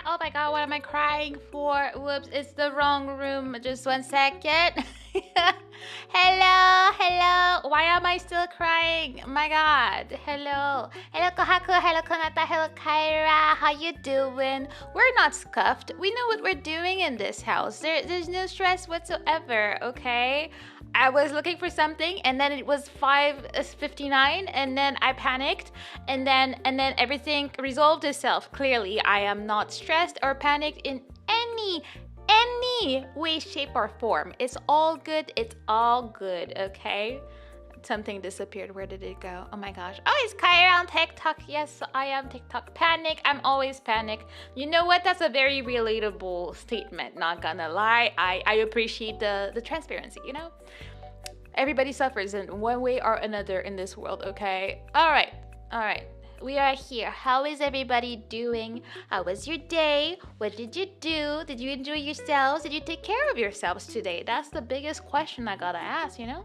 Oh my god, what am I crying for? Whoops, it's the wrong room. Just 1 second. Hello, hello. Why am I still crying? Oh my god. Hello. Hello, Kohaku. Hello, Konata. Hello, Kyra. How you doing? We're not scuffed. We know what we're doing in this house. There's no stress whatsoever, okay? I was looking for something and then it was 5:59 and then I panicked and then everything resolved itself. Clearly, I am not stressed or panicked in any way, shape, or form. It's all good. It's all good, okay? Something disappeared. Where did it go? Oh my gosh. Oh, it's Kyra on TikTok. Yes, I am TikTok. Panic. I'm always panic. You know what? That's a very relatable statement. Not gonna lie. I appreciate the transparency, you know? Everybody suffers in one way or another in this world, okay? All right. We are here. How is everybody doing? How was your day? What did you do? Did you enjoy yourselves? Did you take care of yourselves today? That's the biggest question I gotta ask, you know?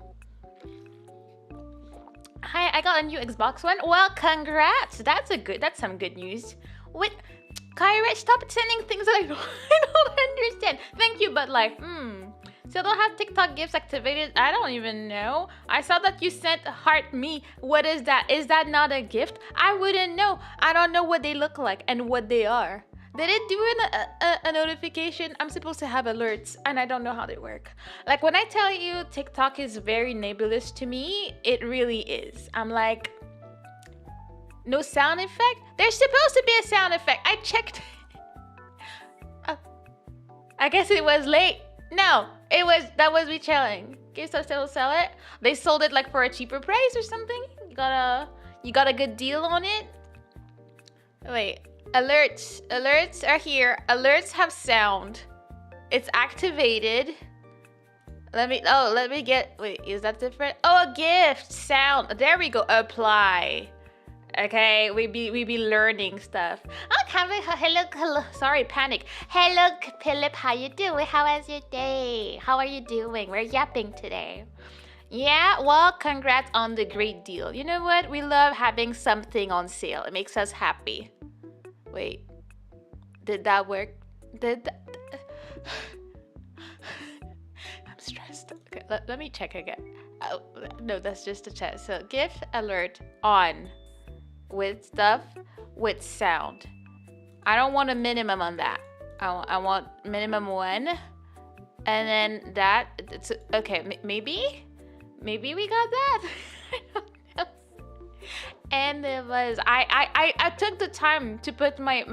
Hi, I got a new Xbox One. Well, congrats. That's some good news. What? Kyra, stop sending things that I don't understand. Thank you, but like, still don't have TikTok gifts activated. I don't even know. I saw that you sent heart me. What is that? Is that not a gift? I wouldn't know. I don't know what they look like and what they are. Did it do a notification? I'm supposed to have alerts and I don't know how they work. Like when I tell you TikTok is very nebulous to me, it really is. I'm like, no sound effect? There's supposed to be a sound effect. I checked. I guess it was late. No, that was me chilling. GameStop still sell it. They sold it like for a cheaper price or something. You got a good deal on it. Wait, alerts are here. Alerts have sound. It's activated. Let me get. Wait, is that different? Oh, a gift sound. There we go. Apply. Okay, we be learning stuff. Oh, hello. Sorry, panic. Hello, Philip. How you doing? How was your day? How are you doing? We're yapping today. Yeah, well, congrats on the great deal. You know what? We love having something on sale. It makes us happy. Wait, did that work? I'm stressed. Okay, let me check again. Oh, no, that's just a test. So, gift alert on. With stuff with sound. I don't want a minimum on that. I want minimum 1, and then that. It's okay. Maybe we got that. I don't know. And it was I took the time to put my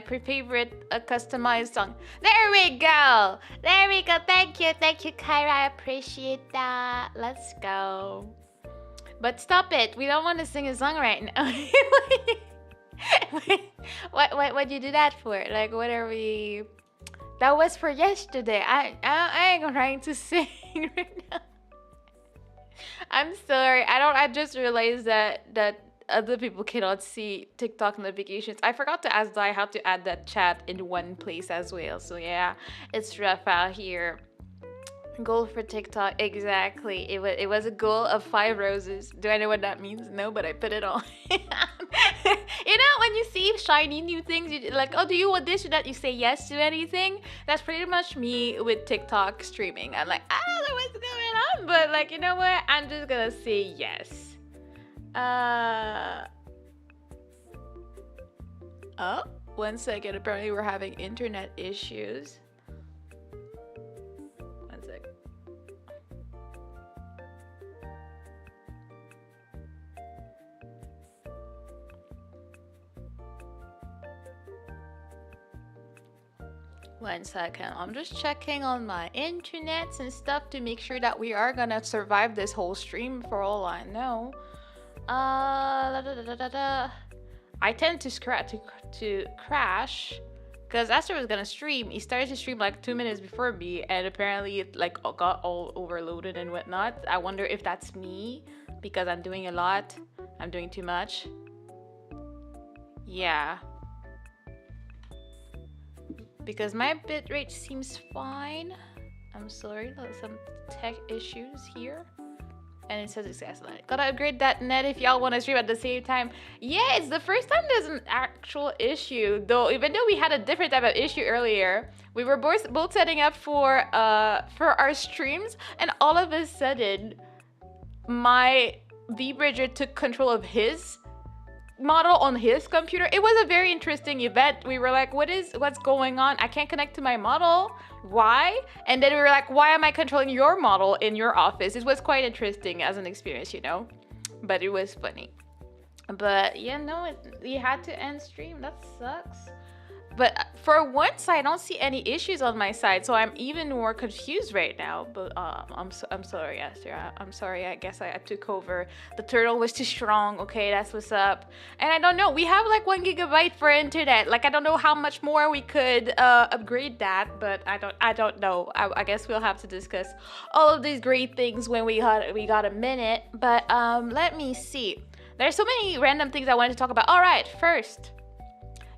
favorite customized song. There we go. Thank you, Kyra. I appreciate that. Let's go. But stop it. We don't want to sing a song right now. What you do that for? Like, what are we? That was for yesterday. I ain't trying to sing right now. I'm sorry. I just realized that other people cannot see TikTok notifications. I forgot to ask Dai how to add that chat in one place as well. So yeah, it's rough out here. Goal for TikTok, exactly. It was a goal of 5 roses. Do I know what that means? No, but I put it on. You know, when you see shiny new things, you like, oh, do you want this or that? You say yes to anything. That's pretty much me with TikTok streaming. I'm like, I don't know what's going on, but like, you know what? I'm just gonna say yes. Oh, 1 second. Apparently, we're having internet issues. One second. I'm just checking on my internets and stuff to make sure that we are gonna survive this whole stream for all I know. I tend to crash because Aster was gonna stream. He started to stream like 2 minutes before me, and apparently it like got all overloaded and whatnot. I wonder if that's me because I'm doing a lot. I'm doing too much. Yeah. Because my bitrate seems fine. I'm sorry, there's some tech issues here. And it says excellent. Gotta upgrade that net if y'all want to stream at the same time. Yeah, it's the first time there's an actual issue, though. Even though we had a different type of issue earlier, we were both setting up for our streams, and all of a sudden, my V-Bridger took control of his model on his computer. It was a very interesting event. We were like, what's going on? I can't connect to my model. Why? And then we were like, why am I controlling your model in your office? It was quite interesting as an experience, you know, but it was funny. But yeah, no, we had to end stream. That sucks. But for once, I don't see any issues on my side, so I'm even more confused right now. But I'm sorry, Esther. I'm sorry. I guess I took over. The turtle was too strong. Okay, that's what's up. And I don't know. We have like 1 gigabyte for internet. Like I don't know how much more we could upgrade that, but I don't know. I guess we'll have to discuss all of these great things when we got a minute. But let me see. There's so many random things I wanted to talk about. All right, first.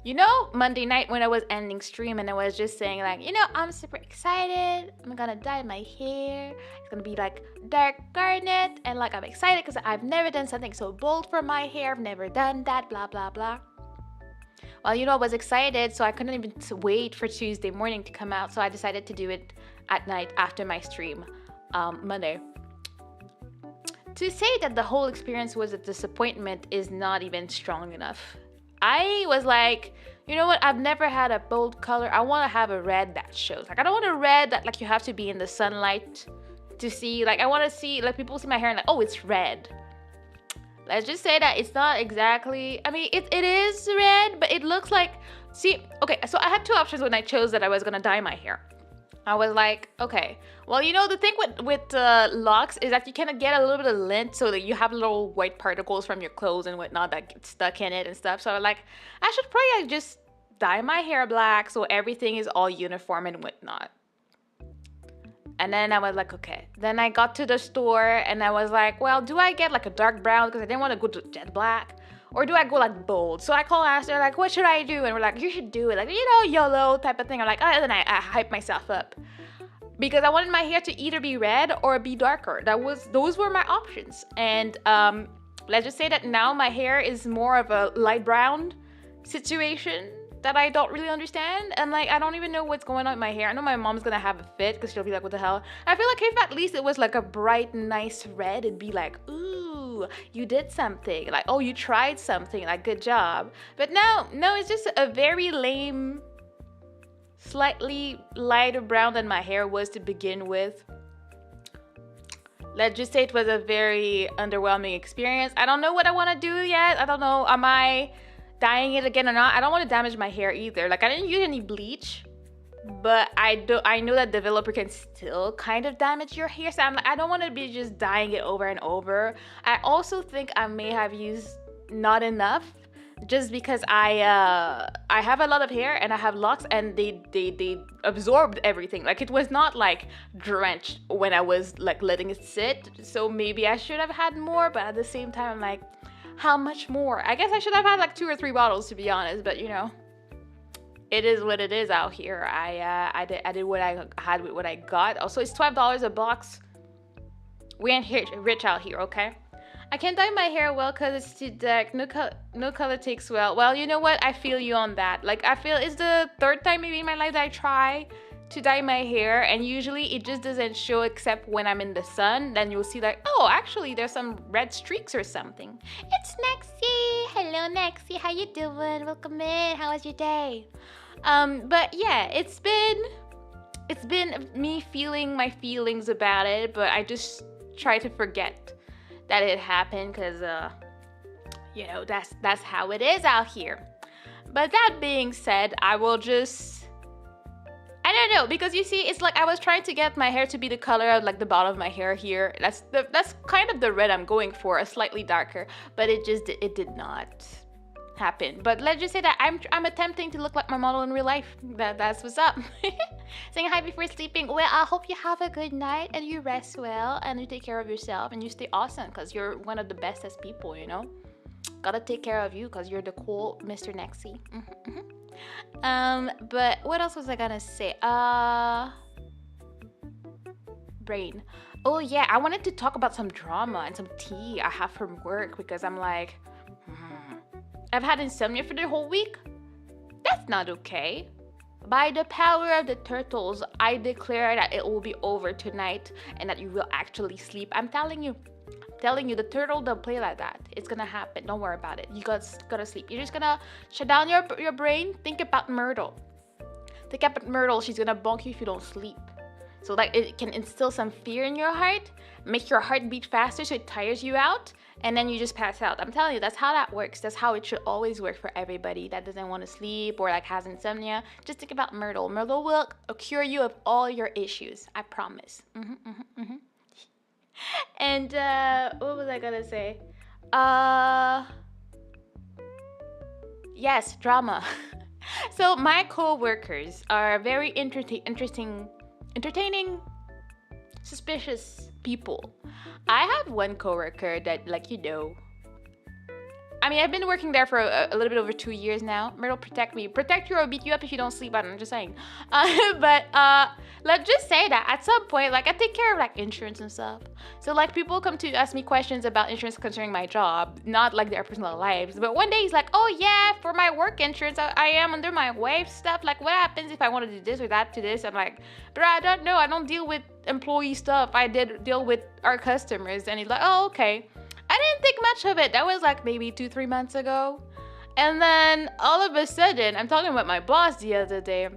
You know, Monday night when I was ending stream and I was just saying like, you know, I'm super excited. I'm gonna dye my hair. It's gonna be like dark garnet. And like, I'm excited because I've never done something so bold for my hair. I've never done that, blah, blah, blah. Well, you know, I was excited, so I couldn't even wait for Tuesday morning to come out. So I decided to do it at night after my stream, Monday. To say that the whole experience was a disappointment is not even strong enough. I was like, you know what? I've never had a bold color. I want to have a red that shows. Like, I don't want a red that, like, you have to be in the sunlight to see. Like, I want to see, like, people see my hair and like, oh, it's red. Let's just say that it's not exactly, I mean, it is red, but it looks like, see, okay, so I had two options when I chose that I was going to dye my hair. I was like, okay, well, you know, the thing with locks is that you kind of get a little bit of lint so that you have little white particles from your clothes and whatnot that get stuck in it and stuff. So I was like, I should probably just dye my hair black so everything is all uniform and whatnot. And then I was like, okay. Then I got to the store and I was like, well, do I get like a dark brown because I didn't want to go to jet black? Or do I go like bold? So I called Aster, like, what should I do? And we're like, you should do it. Like, you know, YOLO type of thing. I'm like, oh, and then I hyped myself up. Because I wanted my hair to either be red or be darker. Those were my options. And let's just say that now my hair is more of a light brown situation that I don't really understand. And like, I don't even know what's going on with my hair. I know my mom's gonna have a fit because she'll be like, what the hell? I feel like if at least it was like a bright, nice red, it'd be like, ooh, you did something. Like, oh, you tried something. Like, good job. But no, it's just a very lame, slightly lighter brown than my hair was to begin with. Let's just say it was a very underwhelming experience. I don't know what I want to do yet. I don't know. Am I dyeing it again or not? I don't want to damage my hair either. Like, I didn't use any bleach, but I know that developer can still kind of damage your hair. So I'm like, I don't want to be just dyeing it over and over. I also think I may have used not enough, just because I have a lot of hair and I have locks and they absorbed everything. Like, it was not like drenched when I was like letting it sit. So maybe I should have had more, but at the same time I'm like, how much more? I guess I should have had like 2 or 3 bottles, to be honest, but you know, it is what it is out here. I did what I had with what I got. Also, it's $12 a box. We ain't rich out here, okay? I can't dye my hair well because it's too dark. No color takes well. Well, you know what? I feel you on that. Like, I feel it's the 3rd time maybe in my life that I try to dye my hair, and usually it just doesn't show except when I'm in the sun. Then you'll see like, oh, actually there's some red streaks or something. It's Nexie. Hello, Nexie. How you doing? Welcome in. How was your day? But yeah, it's been me feeling my feelings about it, but I just try to forget that it happened because you know, that's how it is out here. But that being said, I will just, I don't know, because you see, it's like I was trying to get my hair to be the color of like the bottom of my hair here. That's kind of the red I'm going for, a slightly darker, but it did not happen. But let's just say that I'm attempting to look like my model in real life. That's what's up. Saying hi before sleeping. Well, I hope you have a good night and you rest well and you take care of yourself and you stay awesome because you're one of the bestest people, you know. Gotta take care of you because you're the cool Mr. Nexie. But what else was I gonna say? brain. Oh yeah, I wanted to talk about some drama and some tea I have from work because I'm like, I've had insomnia for the whole week. That's not okay. By the power of the turtles, I declare that it will be over tonight and that you will actually sleep. I'm telling you. The turtle don't play like that. It's gonna happen. Don't worry about it. You gotta sleep. You're just gonna shut down your brain. Think about Myrtle. Think about Myrtle. She's gonna bonk you if you don't sleep. So like it can instill some fear in your heart, make your heart beat faster so it tires you out, and then you just pass out. I'm telling you, that's how that works. That's how it should always work for everybody that doesn't want to sleep or like has insomnia. Just think about Myrtle. Myrtle will cure you of all your issues. I promise. And what was I gonna say? Yes, drama. So my co-workers are very entertaining, suspicious people. I have one coworker that, like, I mean, I've been working there for a little bit over 2 years now. Myrtle, protect me. Protect you or beat you up if you don't sleep. I'm just saying. But let's just say that at some point, like, I take care of, like, insurance and stuff. So, like, people come to ask me questions about insurance concerning my job, not, like, their personal lives. But one day he's like, oh, yeah, for my work insurance, I am under my wife's stuff. Like, what happens if I want to do this or that to this? I'm like, bro, I don't know. I don't deal with employee stuff. I did deal with our customers. And he's like, oh, okay. I didn't think much of it. That was like maybe 2-3 months ago. And then all of a sudden, I'm talking about my boss the other day.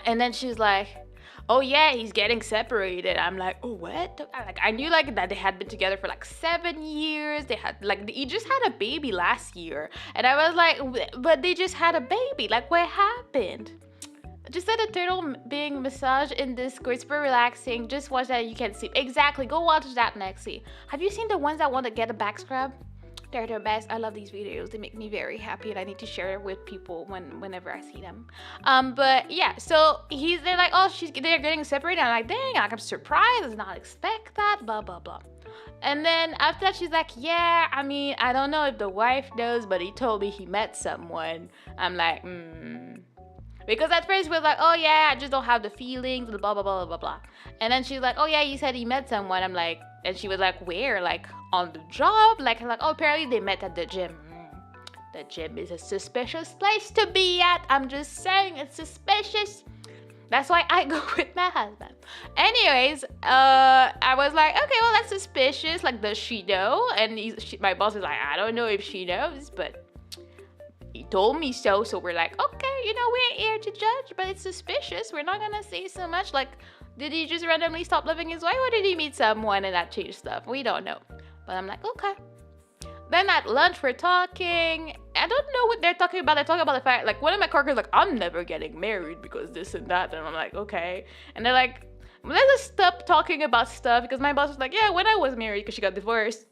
And then she's like, oh yeah, he's getting separated. I'm like, oh, what? Like, I knew like that they had been together for like 7 years. They had like, he just had a baby last year. And I was like, but they just had a baby. Like, what happened? Just said a turtle being massaged in Discord. Super relaxing. Just watch that. You can sleep. Exactly. Go watch that, Nexi. Have you seen the ones that want to get a back scrub? They're the best. I love these videos. They make me very happy, and I need to share it with people whenever I see them. But yeah, so they're like, oh, they're getting separated. I'm like, dang, like, I'm surprised. I did not expect that. Blah blah blah. And then after that, she's like, yeah, I mean, I don't know if the wife knows, but he told me he met someone. I'm like, Because at first we were like, oh yeah, I just don't have the feelings, blah, blah, blah, blah, blah. And then she's like, oh yeah, you said he met someone. I'm like, and she was like, where? Like, on the job? Like, oh, apparently they met at the gym. The gym is a suspicious place to be at. I'm just saying, it's suspicious. That's why I go with my husband. Anyways, I was like, okay, well, that's suspicious. Like, does she know? And my boss is like, I don't know if she knows, but he told me so. So we're like, okay, we ain't here to judge, but it's suspicious. We're not gonna say so much. Like, did he just randomly stop loving his wife, or did he meet someone and that changed stuff? We don't know. But I'm like, okay. Then at lunch we're talking. I don't know what they're talking about. They're talking about the fact, like, one of my coworkers like, I'm never getting married because this and that. And I'm like, okay. And they're like, let's just stop talking about stuff, because my boss was like, yeah, when I was married, because she got divorced.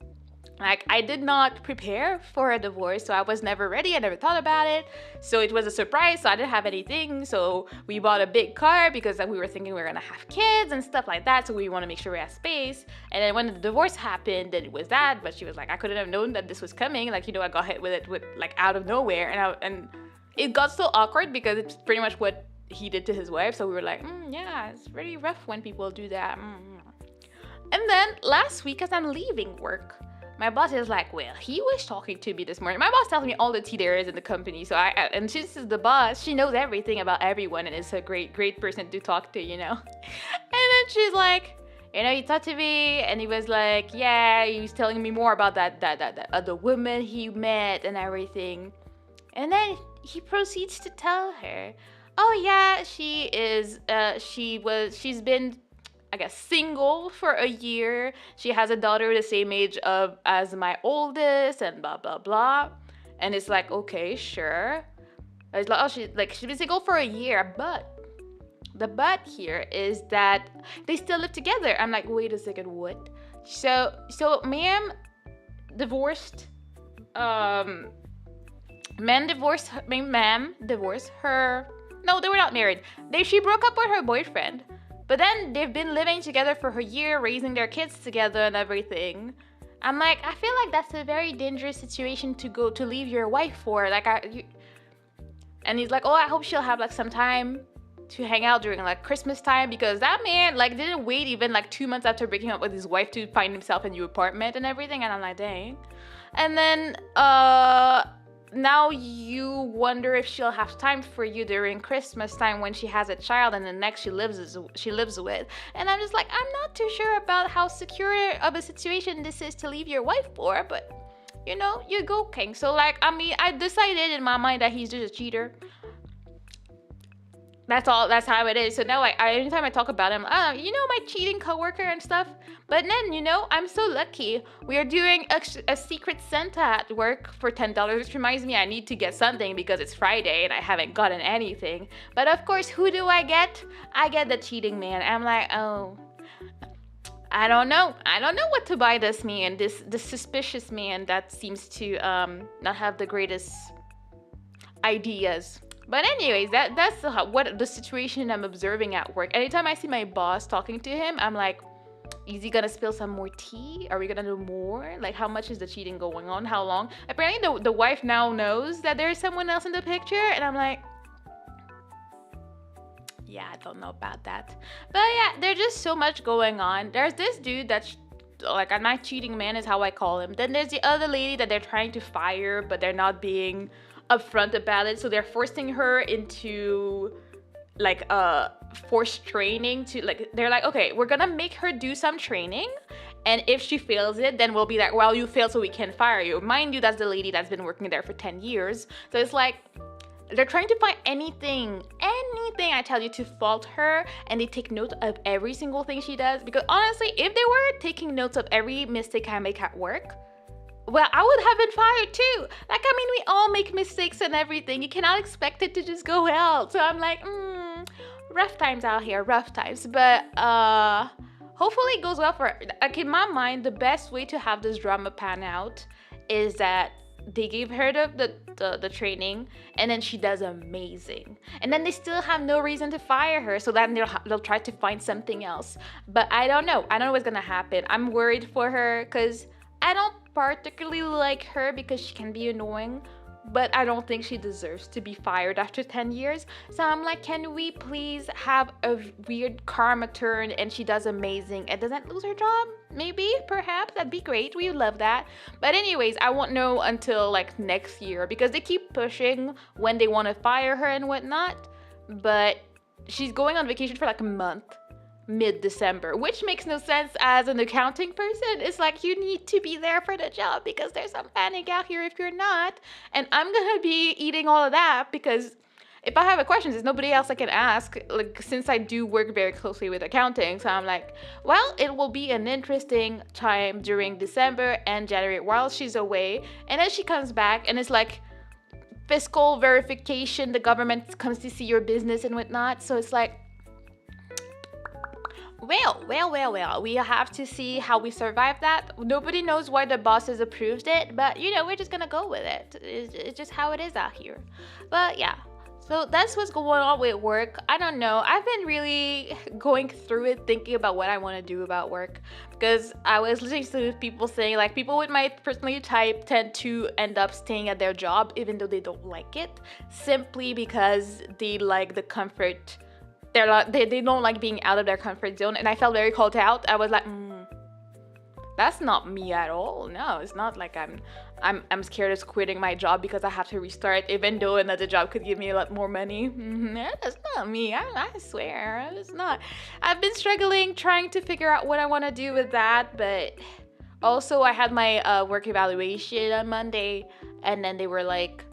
Like, I did not prepare for a divorce, so I was never ready. I never thought about it. So it was a surprise, so I didn't have anything. So we bought a big car because we were thinking we were gonna have kids and stuff like that. So we want to make sure we have space. And then when the divorce happened, then it was that. But she was like, I couldn't have known that this was coming. Like, I got hit with it like out of nowhere. And it got so awkward because it's pretty much what he did to his wife. So we were like, yeah, it's pretty rough when people do that. And then last week, as I'm leaving work, my boss is like, well, he was talking to me this morning. My boss tells me all the tea there is in the company. So and since she's the boss, she knows everything about everyone and is a great person to talk to, And then she's like, he talked to me and he was like, yeah, he was telling me more about that other woman he met and everything. And then he proceeds to tell her, oh yeah, she's been, I guess, single for a year. She has a daughter the same age as my oldest, and blah blah blah. And it's like, okay, sure. It's like, oh, she's been single for a year, but the but here is that they still live together. I'm like, wait a second, what? So ma'am divorced. Ma'am divorced her. No, they were not married. She broke up with her boyfriend. But then they've been living together for a year, raising their kids together and everything. I'm like, I feel like that's a very dangerous situation to leave your wife for. Like, and he's like, oh, I hope she'll have like some time to hang out during like Christmas time, because that man like didn't wait even like 2 months after breaking up with his wife to find himself a new apartment and everything. And I'm like, dang. And then now you wonder if she'll have time for you during Christmas time when she has a child and the next she lives with. And I'm just like, I'm not too sure about how secure of a situation this is to leave your wife for, but you know, you go king. So like, I mean, I decided in my mind that he's just a cheater. That's all. That's how it is. So now, like, anytime I talk about him, you know, my cheating coworker and stuff. But then, you know, I'm so lucky. We are doing a secret Santa at work for $10, which reminds me I need to get something because it's Friday and I haven't gotten anything. But of course, who do I get? I get the cheating man. I'm like, oh, I don't know. I don't know what to buy this man, this suspicious man that seems to not have the greatest ideas. But anyways, that's what the situation I'm observing at work. Anytime I see my boss talking to him, I'm like, is he gonna spill some more tea? Are we gonna do more? Like, how much is the cheating going on? How long? Apparently the wife now knows that there's someone else in the picture, and I'm like, yeah, I don't know about that. But yeah, there's just so much going on. There's this dude that's like, my cheating man is how I call him. Then there's the other lady that they're trying to fire, but they're not being upfront about it, so they're forcing her into like forced training to, like, they're like, okay, we're gonna make her do some training, and if she fails it, then we'll be like, well, you failed, so we can fire you. Mind you, that's the lady that's been working there for 10 years. So it's like, they're trying to find anything I tell you to fault her, and they take note of every single thing she does. Because honestly, if they were taking notes of every mistake I make at work, well, I would have been fired too. Like, I mean, we all make mistakes and everything. You cannot expect it to just go well. So I'm like, rough times out here, rough times. But hopefully it goes well for her. Like, in my mind, the best way to have this drama pan out is that they gave her the training, and then she does amazing, and then they still have no reason to fire her, so then they'll try to find something else. But I don't know what's gonna happen. I'm worried for her because I don't particularly like her because she can be annoying, but I don't think she deserves to be fired after 10 years. So I'm like, can we please have a weird karma turn and she does amazing and doesn't lose her job? Maybe, perhaps, that'd be great. We would love that. But anyways, I won't know until like next year because they keep pushing when they want to fire her and whatnot. But she's going on vacation for like a month, mid-December, which makes no sense as an accounting person. It's like, you need to be there for the job because there's some panic out here if you're not, and I'm gonna be eating all of that because if I have a question, there's nobody else I can ask, like, since I do work very closely with accounting. So I'm like, well, it will be an interesting time during December and January while she's away, and then she comes back and it's like fiscal verification, the government comes to see your business and whatnot. So it's like, well, we have to see how we survive that. Nobody knows why the bosses approved it, but you know, we're just gonna go with it. It's just how it is out here. But yeah, so that's what's going on with work. I don't know. I've been really going through it, thinking about what I want to do about work, because I was listening to people saying, like, people with my personality type tend to end up staying at their job even though they don't like it, simply because they like the comfort. They don't like being out of their comfort zone, and I felt very called out. I was like, that's not me at all. No, it's not like I'm scared of quitting my job because I have to restart, even though another job could give me a lot more money. That's not me. I swear, it's not. I've been struggling trying to figure out what I want to do with that, but also I had my work evaluation on Monday, and then they were like,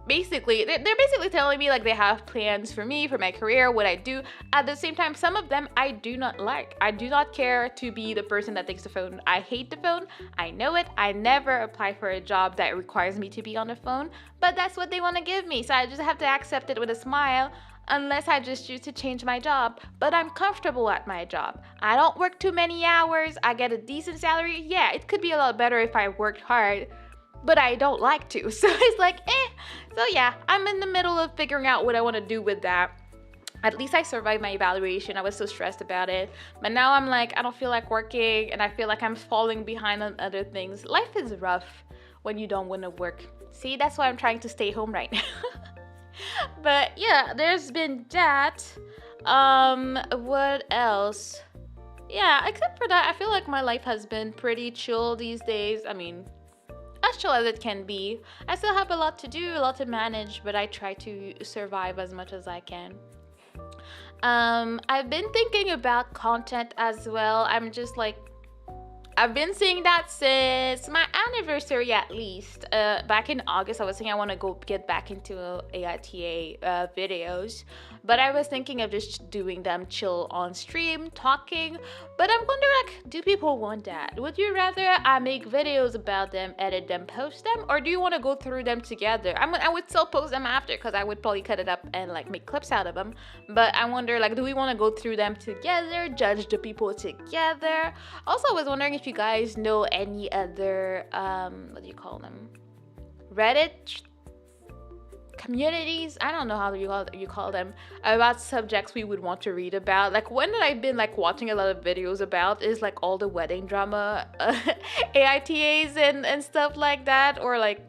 they're basically telling me like they have plans for me, for my career, what I do. At the same time, some of them I do not like. I do not care to be the person that takes the phone. I hate the phone. I know it. I never apply for a job that requires me to be on the phone, but that's what they want to give me. So I just have to accept it with a smile, unless I just choose to change my job. But I'm comfortable at my job. I don't work too many hours. I get a decent salary. Yeah, it could be a lot better if I worked hard, but I don't like to. So it's like, So yeah, I'm in the middle of figuring out what I want to do with that. At least I survived my evaluation. I was so stressed about it. But now I'm like, I don't feel like working, and I feel like I'm falling behind on other things. Life is rough when you don't want to work. See, that's why I'm trying to stay home right now. But yeah, there's been that. What else? Yeah, except for that, I feel like my life has been pretty chill these days. I mean, as chill as it can be. I still have a lot to do, a lot to manage, but I try to survive as much as I can. I've been thinking about content as well. I've been seeing that since my anniversary, at least. Back in August, I was saying I want to go get back into AITA videos, but I was thinking of just doing them chill on stream, talking. But I'm wondering, like, do people want that? Would you rather I make videos about them, edit them, post them, or do you want to go through them together? I would still post them after because I would probably cut it up and like make clips out of them. But I wonder, like, do we want to go through them together, judge the people together? Also, I was wondering if you guys know any other what do you call them, Reddit communities, I don't know how you call them, about subjects we would want to read about. Like, one that I've been like watching a lot of videos about is like all the wedding drama AITAs and stuff like that, or like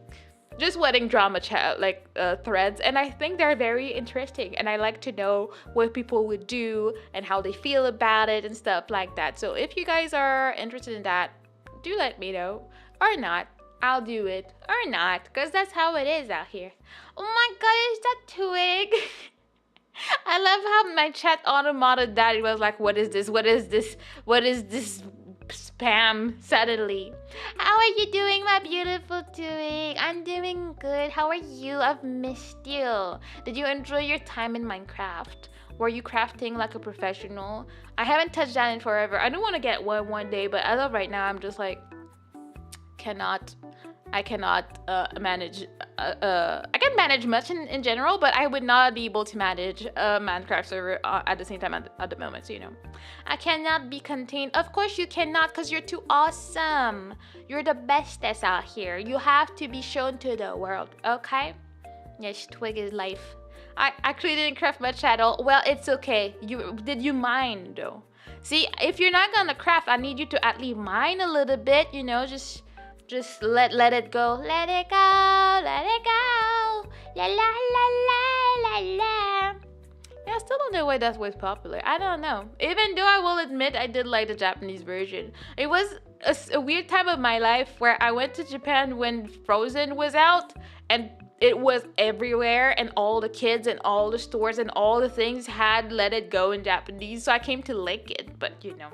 just wedding drama chat threads, and I think they're very interesting, and I like to know what people would do and how they feel about it and stuff like that. So if you guys are interested in that, do let me know. Or not, I'll do it. Or not, because that's how it is out here. Oh my god, is that Twig? I love how my chat automated that. It was like, what is this, what is this, what is this spam suddenly? How are you doing, my beautiful Twig? I'm doing good. How are you? I've missed you. Did you enjoy your time in Minecraft? Were you crafting like a professional? I haven't touched that in forever. I do want to get one day, but as of right now, I'm just like, I cannot manage. I can manage much in general, but I would not be able to manage a Minecraft server at the same time at the moment. So, you know, I cannot be contained. Of course you cannot, because you're too awesome. You're the bestest out here. You have to be shown to the world, okay? Yes, Twig is life. I actually didn't craft much at all. Well, it's okay. Did you mine though? See, if you're not gonna craft, I need you to at least mine a little bit. You know, just let it go. Let it go. Let it go. La la la la la la. Yeah, I still don't know why that was popular. I don't know. Even though I will admit I did like the Japanese version. It was a weird time of my life where I went to Japan when Frozen was out, and it was everywhere, and all the kids and all the stores and all the things had Let It Go in Japanese, so I came to like it. But you know,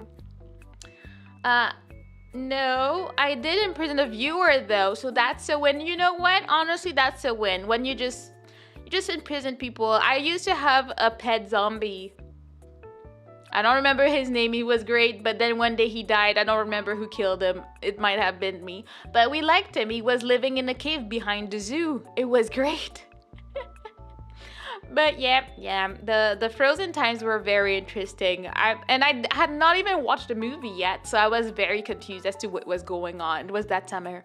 no, I did imprison a viewer though, so that's a win. You know what? Honestly, that's a win. When you just imprison people. I used to have a pet zombie. I don't remember his name. He was great, but then one day he died. I don't remember who killed him. It might have been me, but we liked him. He was living in a cave behind the zoo. It was great. But yeah, the Frozen times were very interesting. I had not even watched the movie yet, so I was very confused as to what was going on. It was that summer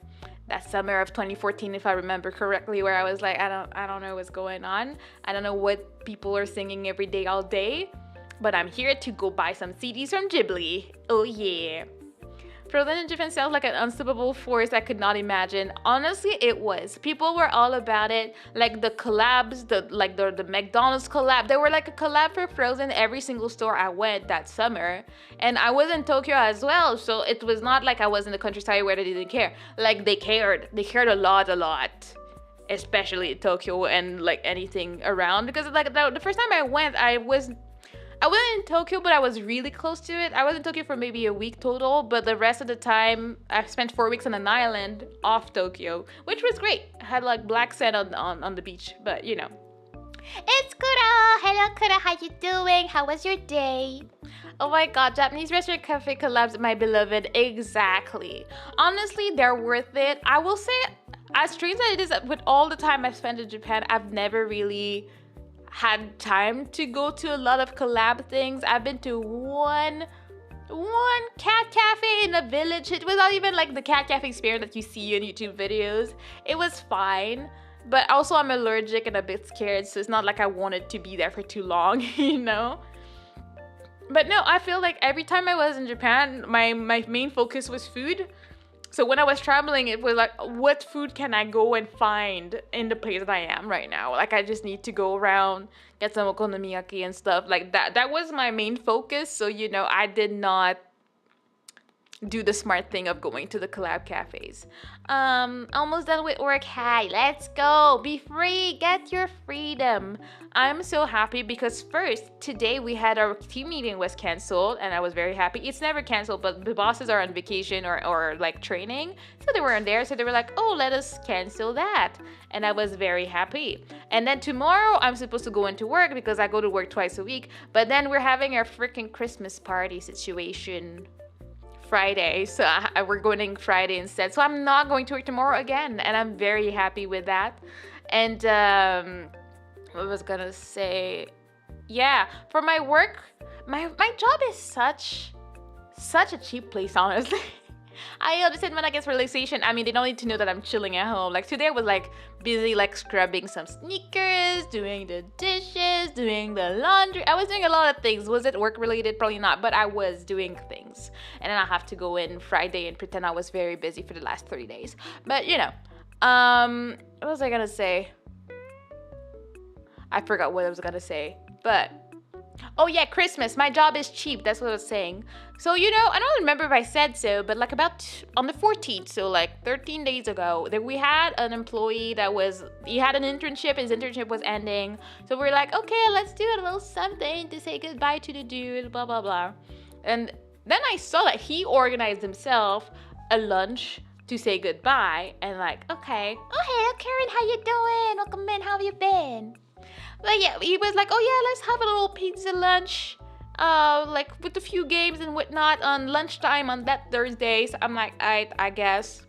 of 2014, if I remember correctly, where I was like, I don't know what's going on. I don't know what people are singing every day, all day. But I'm here to go buy some CDs from Ghibli. Oh yeah. Frozen in Japan sounds like an unstoppable force I could not imagine. Honestly, it was. People were all about it. Like the collabs, the McDonald's collab. There were like a collab for Frozen every single store I went that summer. And I was in Tokyo as well, so it was not like I was in the countryside where they didn't care. Like they cared. They cared a lot. Especially in Tokyo and like anything around. Because like the first time I went, I wasn't in Tokyo, but I was really close to it. I was in Tokyo for maybe a week total, but the rest of the time, I spent 4 weeks on an island off Tokyo, which was great. I had like black sand on the beach, but you know. It's Kura! Hello Kura, how you doing? How was your day? Oh my god, Japanese restaurant cafe collabs, my beloved. Exactly. Honestly, they're worth it. I will say, as strange as it is, with all the time I've spent in Japan, I've never really had time to go to a lot of collab things. I've been to one cat cafe in a village. It was not even like the cat cafe experience that you see in YouTube videos. It was fine, but also I'm allergic and a bit scared, so it's not like I wanted to be there for too long, you know? But no, I feel like every time I was in Japan, my main focus was food. So when I was traveling, it was like, what food can I go and find in the place that I am right now? Like, I just need to go around, get some okonomiyaki and stuff like that. That was my main focus. So, I did not do the smart thing of going to the collab cafes. Almost done with work. Hi, let's go. Be free. Get your freedom. I'm so happy because first, today we had our team meeting was canceled and I was very happy. It's never canceled, but the bosses are on vacation or like training. So they weren't there. So they were like, oh, let us cancel that. And I was very happy. And then tomorrow I'm supposed to go into work because I go to work twice a week. But then we're having our freaking Christmas party situation Friday, so we're going Friday instead. So I'm not going to work tomorrow again, and I'm very happy with that. And what was I gonna say? Yeah, for my work, my job is such a cheap place, honestly. I understand when I get realization. I mean, they don't need to know that I'm chilling at home. Like today, I was like busy, like scrubbing some sneakers, doing the dishes, doing the laundry. I was doing a lot of things. Was it work related? Probably not, but I was doing things. And then I have to go in Friday and pretend I was very busy for the last 3 days. But what was I gonna say? I forgot what I was gonna say, but. Oh yeah, Christmas. My job is cheap. That's what I was saying. So, I don't remember if I said so, but like about on the 14th, so like 13 days ago, that we had an employee he had an internship. His internship was ending. So we're like, okay, let's do a little something to say goodbye to the dude, blah, blah, blah. And then I saw that he organized himself a lunch to say goodbye. And like, okay. Oh, hey, Karen, how you doing? Welcome in. How have you been? But yeah, he was like, oh yeah, let's have a little pizza lunch, like with a few games and whatnot on lunchtime on that Thursday. So I'm like, I guess.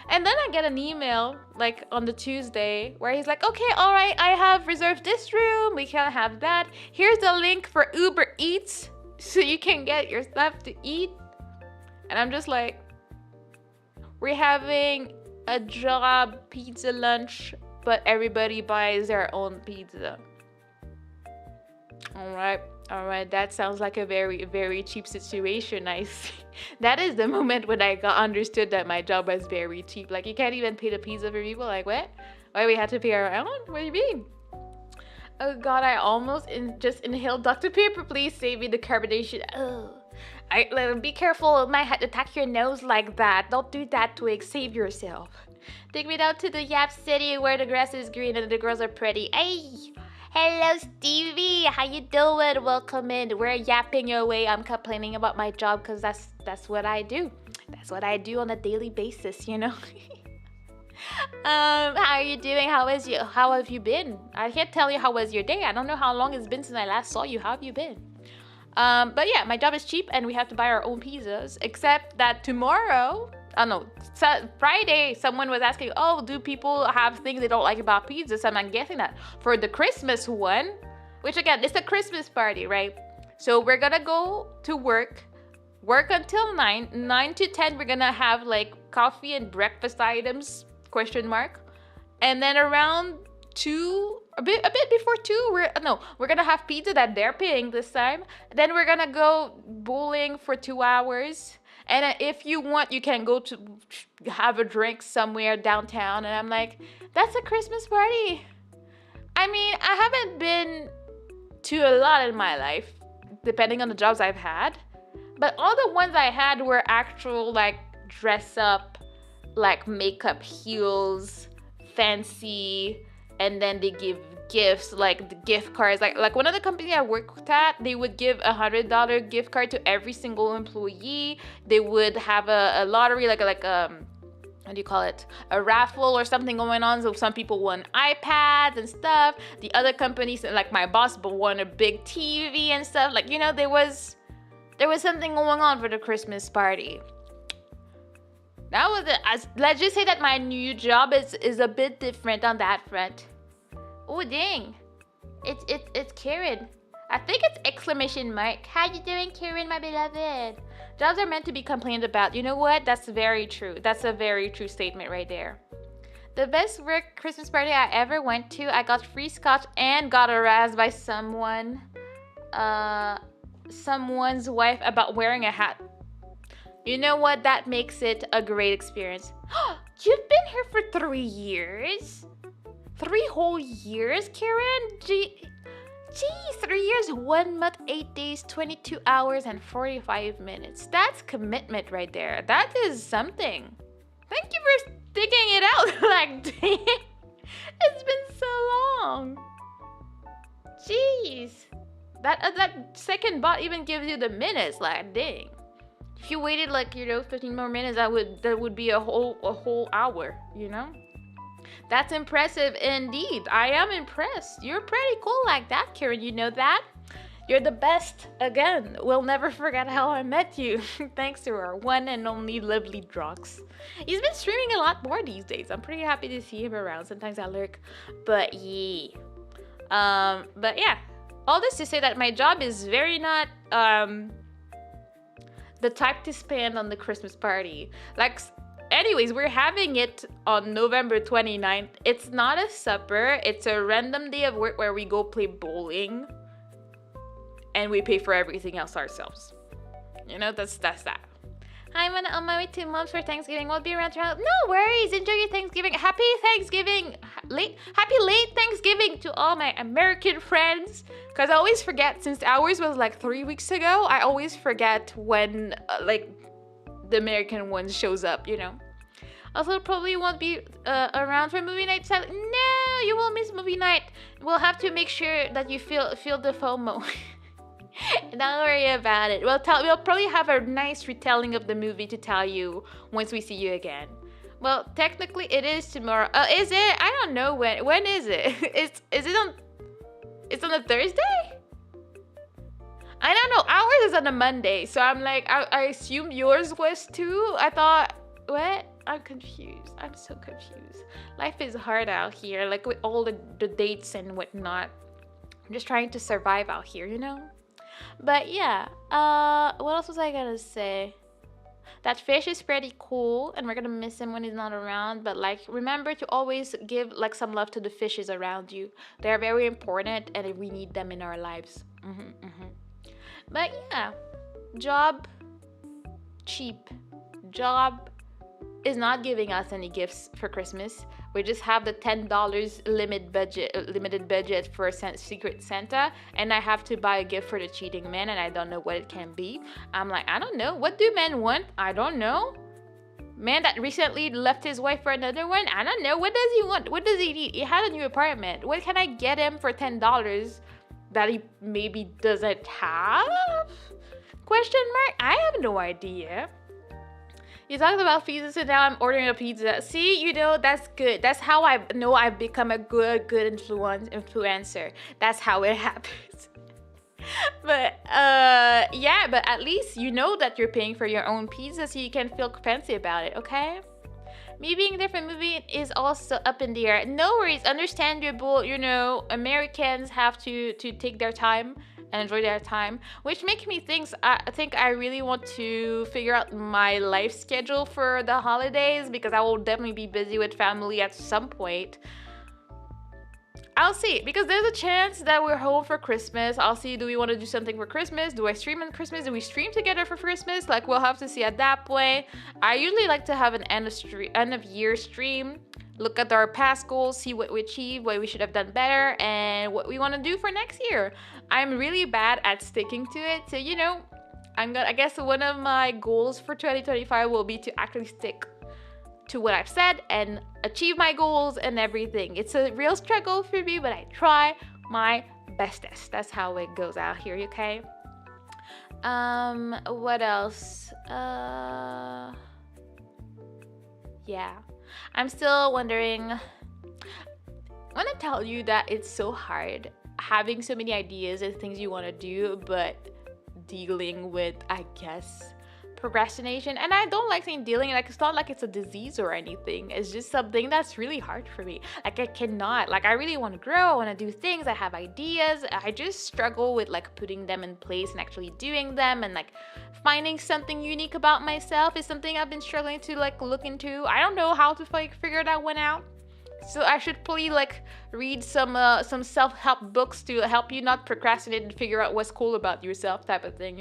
And then I get an email like on the Tuesday where he's like, okay, all right, I have reserved this room. We can have that. Here's the link for Uber Eats so you can get your stuff to eat. And I'm just like, we're having a job pizza lunch, but everybody buys their own pizza. All right. That sounds like a very, very cheap situation. I see. That is the moment when I understood that my job was very cheap. Like, you can't even pay the pizza for people. Like, what? Why we had to pay our own? What do you mean? Oh, God, I almost just inhaled Dr. Pepper. Please save me the carbonation. Oh. Be careful. It might attack your nose like that. Don't do that, Twig. Save yourself. Take me down to the Yap City where the grass is green and the girls are pretty. Hey! Hello, Stevie. How you doing? Welcome in. We're yapping your way. I'm complaining about my job because that's what I do. That's what I do on a daily basis, How are you doing? How have you been? I can't tell you how was your day. I don't know how long it's been since I last saw you. How have you been? But yeah, my job is cheap and we have to buy our own pizzas. Except that tomorrow, Friday, someone was asking, oh, do people have things they don't like about pizzas? And I'm guessing that for the Christmas one, which again, it's a Christmas party, right? So we're gonna go to work until 9 to 10. We're gonna have like coffee and breakfast items, ? And then around 2, a bit before 2, we're gonna have pizza that they're paying this time. Then we're gonna go bowling for 2 hours. And if you want, you can go to have a drink somewhere downtown. And I'm like, that's a Christmas party. I mean, I haven't been to a lot in my life, depending on the jobs I've had. But all the ones I had were actual, like, dress up, like, makeup heels, fancy, and then they give gifts, like the gift cards. Like one of the companies I worked at, they would give $100 gift card to every single employee. They would have a lottery, like what do you call it? A raffle or something going on. So some people won iPads and stuff. The other companies, like my boss, won a big TV and stuff. Like, there was something going on for the Christmas party. That was it. Let's just say that my new job is a bit different on that front. Oh dang, it's Karen. I think it's exclamation mark. How you doing, Karen, my beloved? Jobs are meant to be complained about. You know what? That's very true. That's a very true statement right there. The best work Christmas party I ever went to, I got free scotch and got harassed by someone's wife about wearing a hat. You know what? That makes it a great experience. You've been here for 3 years? 3 whole years, Karen? Geez, 3 years, 1 month, 8 days, 22 hours, and 45 minutes. That's commitment right there. That is something. Thank you for sticking it out. Like, dang. It's been so long. Jeez. That second bot even gives you the minutes. Like, dang. If you waited 15 more minutes, that would be a whole hour, That's impressive indeed. I am impressed. You're pretty cool like that, Karen. You know that? You're the best. Again, we'll never forget how I met you. Thanks to our one and only lovely Drox. He's been streaming a lot more these days. I'm pretty happy to see him around. Sometimes I lurk. But yeah. All this to say that my job is very not the type to spend on the Christmas party. Anyways, we're having it on November 29th. It's not a supper. It's a random day of work where we go play bowling. And we pay for everything else ourselves. That's that. I'm on my way to mom's for Thanksgiving. We'll be around tomorrow. No worries. Enjoy your Thanksgiving. Happy Thanksgiving. Happy late Thanksgiving to all my American friends. Because I always forget, since ours was 3 weeks ago, I always forget when the American one shows up, Also, probably won't be around for movie night. No, you will miss movie night. We'll have to make sure that you feel the FOMO. Don't worry about it. We'll probably have a nice retelling of the movie to tell you once we see you again. Well, technically it is tomorrow. Is it? I don't know when. When is it? It's on a Thursday? I don't know. Ours is on a Monday, so I'm I assumed yours was too. I thought, what? I'm confused. I'm so confused. Life is hard out here, with all the dates and whatnot. I'm just trying to survive out here, But yeah, what else was I gonna say? That fish is pretty cool, and we're gonna miss him when he's not around. But remember to always give some love to the fishes around you. They're very important, and we need them in our lives. But yeah, job cheap. Job is not giving us any gifts for Christmas. We just have the $10 limited budget for Secret Santa, and I have to buy a gift for the cheating man, and I don't know what it can be. I'm I don't know. What do men want? I don't know. Man that recently left his wife for another one? I don't know. What does he want? What does he need? He had a new apartment. What can I get him for $10 that he maybe doesn't have? Question mark? I have no idea. You talked about pizzas, and now I'm ordering a pizza. See, that's good. That's how I know I've become a good influencer. That's how it happens. But yeah, but at least you know that you're paying for your own pizza, so you can feel fancy about it, okay? Me being there for the movie is also up in the air. No worries, understandable. Americans have to take their time and enjoy their time, which makes me think I really want to figure out my life schedule for the holidays, because I will definitely be busy with family at some point. I'll see, because there's a chance that we're home for Christmas. I'll see, do we want to do something for Christmas? Do I stream on Christmas? Do we stream together for Christmas? We'll have to see at that point. I usually like to have an end of year stream, look at our past goals, see what we achieved, what we should have done better, and what we want to do for next year. I'm really bad at sticking to it, so I guess one of my goals for 2025 will be to actually stick to what I've said and achieve my goals and everything. It's a real struggle for me, but I try my bestest. That's how it goes out here, okay? What else? Yeah. I'm still wondering. I want to tell you that it's so hard having so many ideas and things you want to do, but dealing with, I guess, procrastination. And I don't like saying dealing, it's not like it's a disease or anything. It's just something that's really hard for me. I cannot, I really want to grow, I want to do things, I have ideas. I just struggle with putting them in place and actually doing them, and finding something unique about myself is something I've been struggling to look into. I don't know how to figure that one out. So I should probably read some self-help books to help you not procrastinate and figure out what's cool about yourself, type of thing,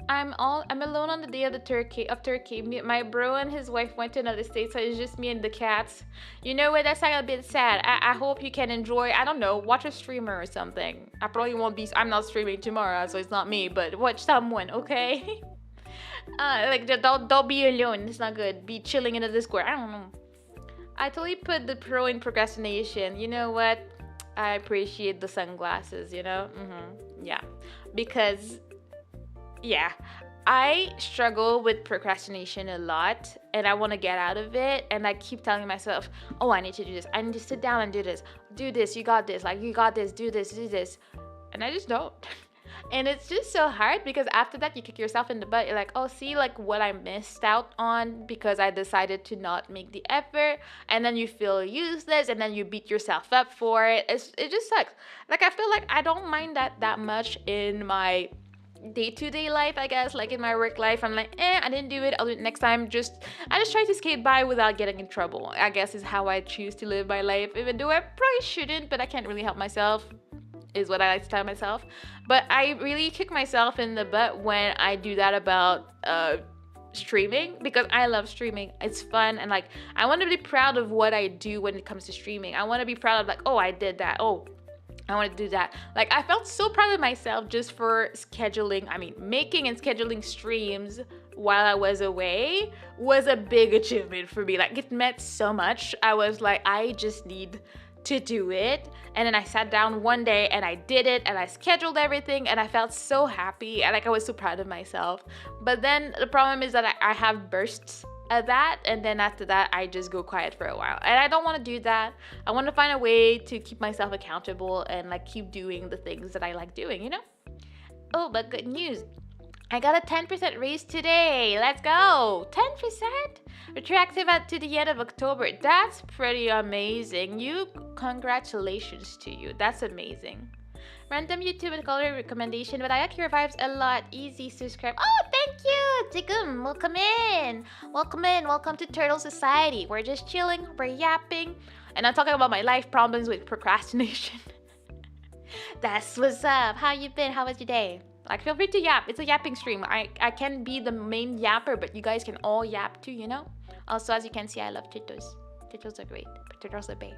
I'm alone on the day of the Turkey. My bro and his wife went to another state, so it's just me and the cats. You know what? That's like a bit sad. I hope you can enjoy. I don't know, watch a streamer or something. I probably won't be. I'm not streaming tomorrow, so it's not me. But watch someone, okay? Like don't be alone. It's not good. Be chilling in the Discord. I don't know. I totally put the pro in procrastination. You know what? I appreciate the sunglasses. Yeah, because yeah, I struggle with procrastination a lot and I want to get out of it. And I keep telling myself, oh, I need to do this. I need to sit down and do this. Do this. You got this. Like, you got this. Do this. Do this. And I just don't. And it's just so hard because after that, you kick yourself in the butt. You're like, oh, see, like what I missed out on because I decided to not make the effort. And then you feel useless and then you beat yourself up for it. It just sucks. Like, I feel like I don't mind that much in my day-to-day life, I guess. Like in my work life, I'm like, I didn't do it, I'll do it next time. I just try to skate by without getting in trouble, I guess, is how I choose to live my life, even though I probably shouldn't, but I can't really help myself, is what I like to tell myself. But I really kick myself in the butt when I do that about streaming, because I love streaming. It's fun, and like I want to be proud of what I do when it comes to streaming. I want to be proud of like, oh, I did that. Oh, I want to do that. Like, I felt so proud of myself just for making and scheduling streams while I was away was a big achievement for me. Like, it meant so much. I was like, I just need to do it. And then I sat down one day and I did it and I scheduled everything and I felt so happy and like I was so proud of myself. But then the problem is that I have bursts at that, and then after that I just go quiet for a while, and I don't want to do that. I want to find a way to keep myself accountable and like keep doing the things that I like doing. Oh, but good news, I got a 10% raise today. Let's go. 10% retroactive to the end of October. That's pretty amazing. Congratulations to you. That's amazing. Random YouTube and color recommendation, but I like your vibes a lot. Easy, subscribe. Oh, thank you, Tigum. Welcome in. Welcome to Turtle Society. We're just chilling. We're yapping. And I'm talking about my life problems with procrastination. That's what's up. How you been? How was your day? Like, feel free to yap. It's a yapping stream. I can be the main yapper, but you guys can all yap too, Also, as you can see, I love turtles. Turtles are great. Turtles are babe.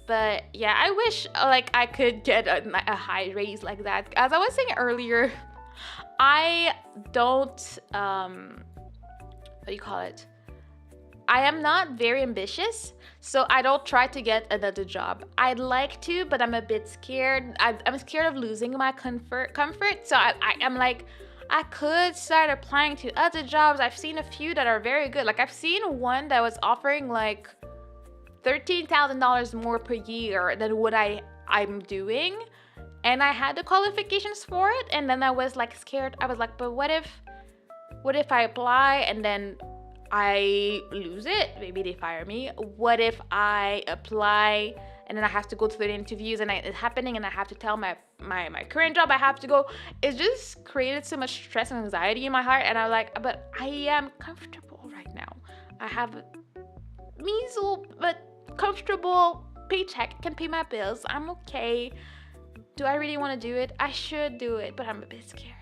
But yeah, I wish like I could get a high raise like that. As I was saying earlier, I don't what do you call it? I am not very ambitious, so I don't try to get another job. I'd like to, but I'm a bit scared. I'm scared of losing my comfort. So I'm like, I could start applying to other jobs. I've seen a few that are very good. Like, I've seen one that was offering like $13,000 more per year than what I'm doing, and I had the qualifications for it. And then I was like scared. I was like, but what if I apply and then I lose it? Maybe they fire me. What if I apply and then I have to go to the interviews and it's happening and I have to tell my current job I have to go? It just created so much stress and anxiety in my heart, and I'm like, but I am comfortable right now. I have a measly but comfortable paycheck, can pay my bills. I'm okay. Do I really want to do it? I should do it, but I'm a bit scared.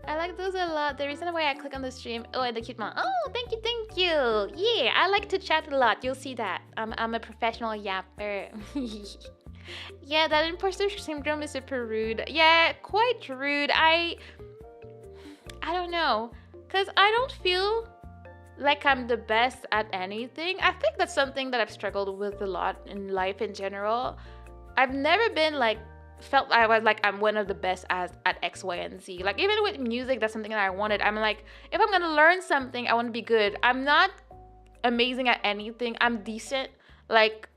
I like those a lot. The reason why I click on the stream. Oh, and the cute mom. Oh, thank you. Yeah, I like to chat a lot. You'll see that. I'm a professional yapper. Yeah, that imposter syndrome is super rude. Yeah, quite rude. I don't know, cause I don't feel like I'm the best at anything. I think that's something that I've struggled with a lot in life in general. I've never been like felt I was like I'm one of the best at X, Y, and Z. Like, even with music, that's something that I wanted. I'm like, if I'm gonna learn something, I want to be good. I'm not amazing at anything. I'm decent. Like,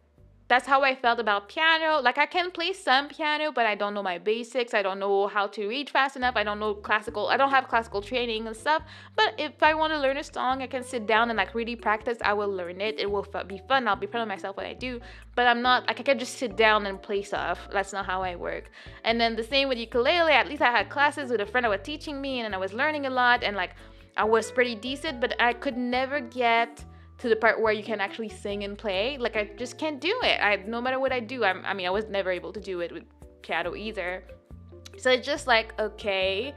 that's how I felt about piano. Like, I can play some piano, but I don't know my basics. I don't know how to read fast enough. I don't have classical training and stuff. But if I want to learn a song, I can sit down and like really practice. I will learn it. It will be fun. I'll be proud of myself when I do. But I'm not like, I can just sit down and play stuff. That's not how I work. And then the same with ukulele. At least I had classes with a friend that was teaching me, and I was learning a lot, and like I was pretty decent, but I could never get to the part where you can actually sing and play. Like, I just can't do it. No matter what I do, I was never able to do it with piano either. So it's just like, okay,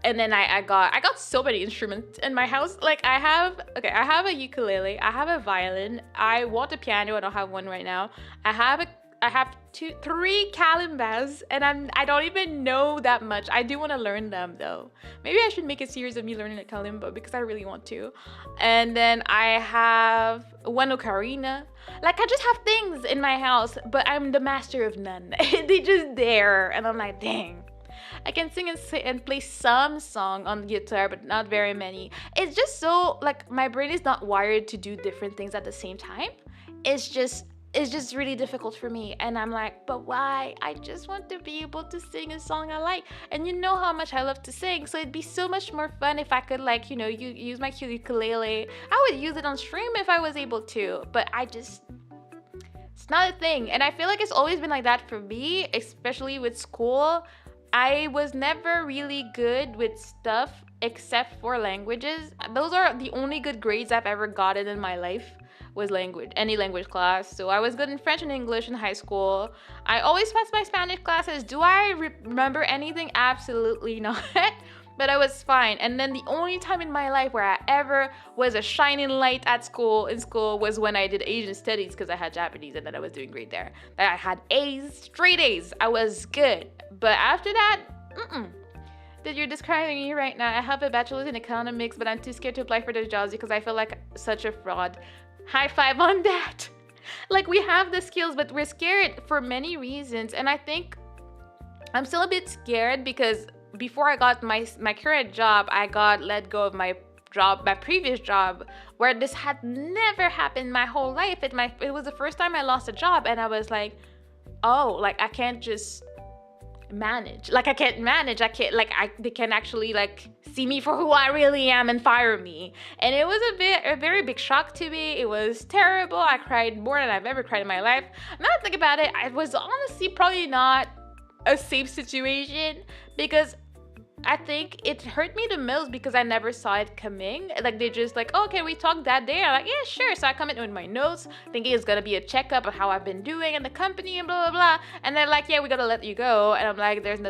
and then I got so many instruments in my house. Like I have a ukulele, I have a violin, I want a piano, I don't have one right now. I have three calimbas, and I don't even know that much. I do want to learn them though. Maybe I should make a series of me learning a kalimba because I really want to. And then I have one ocarina. Like I just have things in my house, but I'm the master of none. They just there, and I'm like, dang. I can sing and play some song on the guitar, but not very many. It's just so like my brain is not wired to do different things at the same time. It's just really difficult for me, and I'm like, but why? I just want to be able to sing a song I like, and you know how much I love to sing, so it'd be so much more fun if I could, like, use my ukulele. I would use it on stream if I was able to, but it's not a thing. And I feel like it's always been like that for me, especially with school. I was never really good with stuff except for languages. Those are the only good grades I've ever gotten in my life, was any language class. So I was good in French and English in high school. I always passed my Spanish classes. Do I remember anything? Absolutely not. But I was fine. And then the only time in my life where I ever was a shining light in school was when I did Asian studies, because I had Japanese, and then I was doing great there. I had A's, straight A's. I was good. But after that, Dude, you're describing me right now. I have a bachelor's in economics, but I'm too scared to apply for those jobs because I feel like such a fraud. High five on that. Like, we have the skills, but we're scared for many reasons. And I think I'm still a bit scared because before I got my current job, I got let go of my previous job, where this had never happened my whole life. It was the first time I lost a job, and I was like, oh, like I can't just manage. Like I can't manage. They can actually like see me for who I really am and fire me. And it was a very big shock to me. It was terrible. I cried more than I've ever cried in my life. Now that I think about it, I was honestly probably not a safe situation, because I think it hurt me the most because I never saw it coming. Like, they just like, oh, can we talk that day? I'm like, yeah, sure. So I come in with my notes, thinking it's gonna be a checkup of how I've been doing in the company and blah, blah, blah. And they're like, yeah, we gotta let you go. And I'm like, there's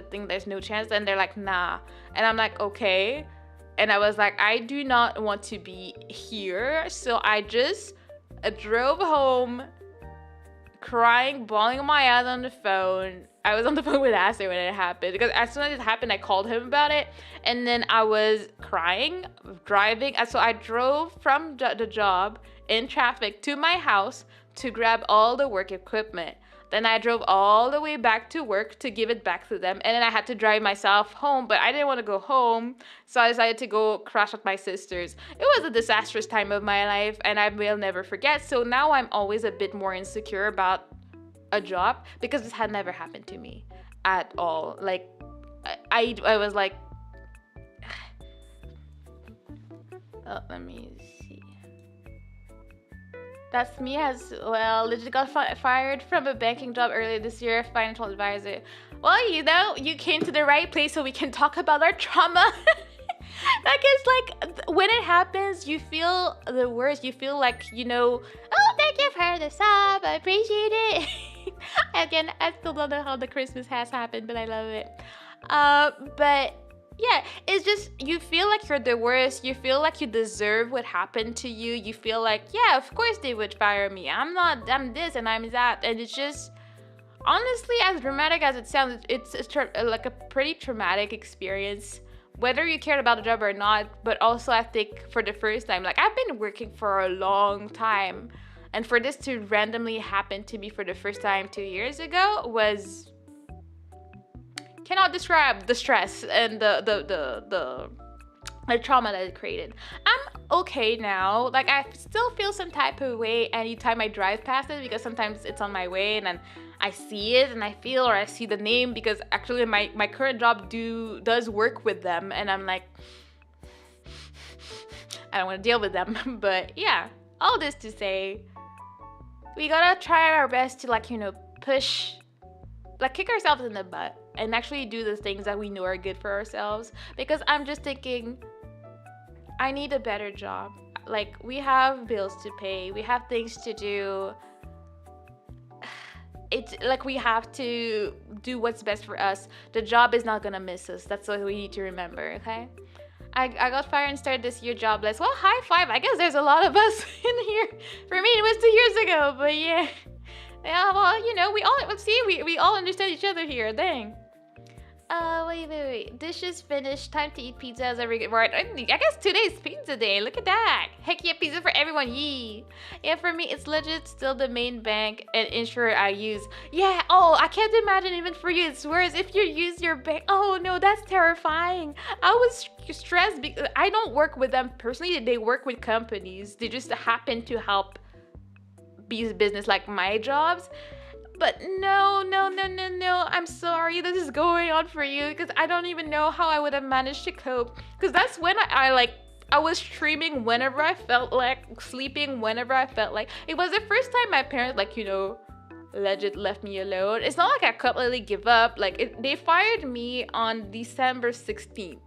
no chance. And they're like, nah. And I'm like, okay. And I was like, I do not want to be here. So I just drove home, crying, bawling my eyes on the phone. I was on the phone with Aster when it happened, because as soon as it happened, I called him about it, and then I was crying, driving. So I drove from the job in traffic to my house to grab all the work equipment. Then I drove all the way back to work to give it back to them, and then I had to drive myself home, but I didn't want to go home, so I decided to go crash at my sister's. It was a disastrous time of my life, and I will never forget. So now I'm always a bit more insecure about a job, because this had never happened to me at all. Like, I was like, oh, let me see. That's me as well. Legit got fired from a banking job earlier this year, financial advisor. Well, you came to the right place so we can talk about our trauma. Like, it's like, when it happens, you feel the worst. You feel like, oh, thank you for the sub. I appreciate it. Again, I still don't know how the Christmas has happened, but I love it. But yeah, it's just, you feel like you're the worst. You feel like you deserve what happened to you. You feel like, yeah, of course they would fire me. I'm this and I'm that. And it's just, honestly, as dramatic as it sounds, it's like a pretty traumatic experience, whether you cared about the job or not. But also, I think for the first time, like, I've been working for a long time, and for this to randomly happen to me for the first time 2 years ago was, cannot describe the stress and the trauma that it created. I'm okay now. Like, I still feel some type of way anytime I drive past it, because sometimes it's on my way and then I see it and I see the name, because actually my current job does work with them, and I'm like, I don't want to deal with them. But yeah, all this to say, we gotta try our best to push, kick ourselves in the butt and actually do the things that we know are good for ourselves. Because I'm just thinking, I need a better job. Like, we have bills to pay, we have things to do. It's like we have to do what's best for us, the job is not gonna miss us. That's what we need to remember, okay? I got fired and started this year jobless. Well, high five. I guess there's a lot of us in here. For me, it was 2 years ago, but yeah. Yeah, well, you know, we all understand each other here. Dang. Wait. Dishes finished. Time to eat pizza as every right. I guess today's pizza day. Look at that. Heck yeah, pizza for everyone. Yee. Yeah, for me, it's legit still the main bank and insurer I use. Yeah. Oh, I can't imagine even for you. It's worse if you use your bank. Oh no, that's terrifying. I was stressed because I don't work with them personally. They work with companies. They just happen to help business like my jobs. But no. I'm sorry this is going on for you because I don't even know how I would have managed to cope. Because that's when I was streaming whenever I felt like, sleeping whenever I felt like. It was the first time my parents, like, you know, legit left me alone. It's not like I completely give up. Like, they fired me on December 16th.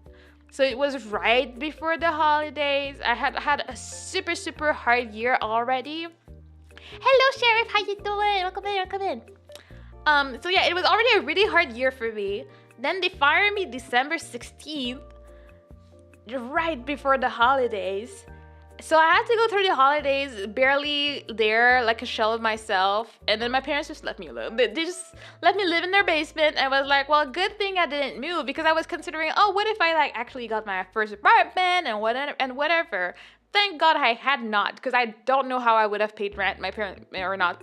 So it was right before the holidays. I had a super hard year already. Hello, Sheriff. How you doing? Welcome in. So yeah, it was already a really hard year for me. Then they fired me December 16th, right before the holidays. So I had to go through the holidays barely there, like a shell of myself. And then my parents just left me alone. They just let me live in their basement. I was like, well, good thing I didn't move because I was considering, oh, what if I like actually got my first apartment and whatever. Thank God I had not, because I don't know how I would have paid rent. My parents are not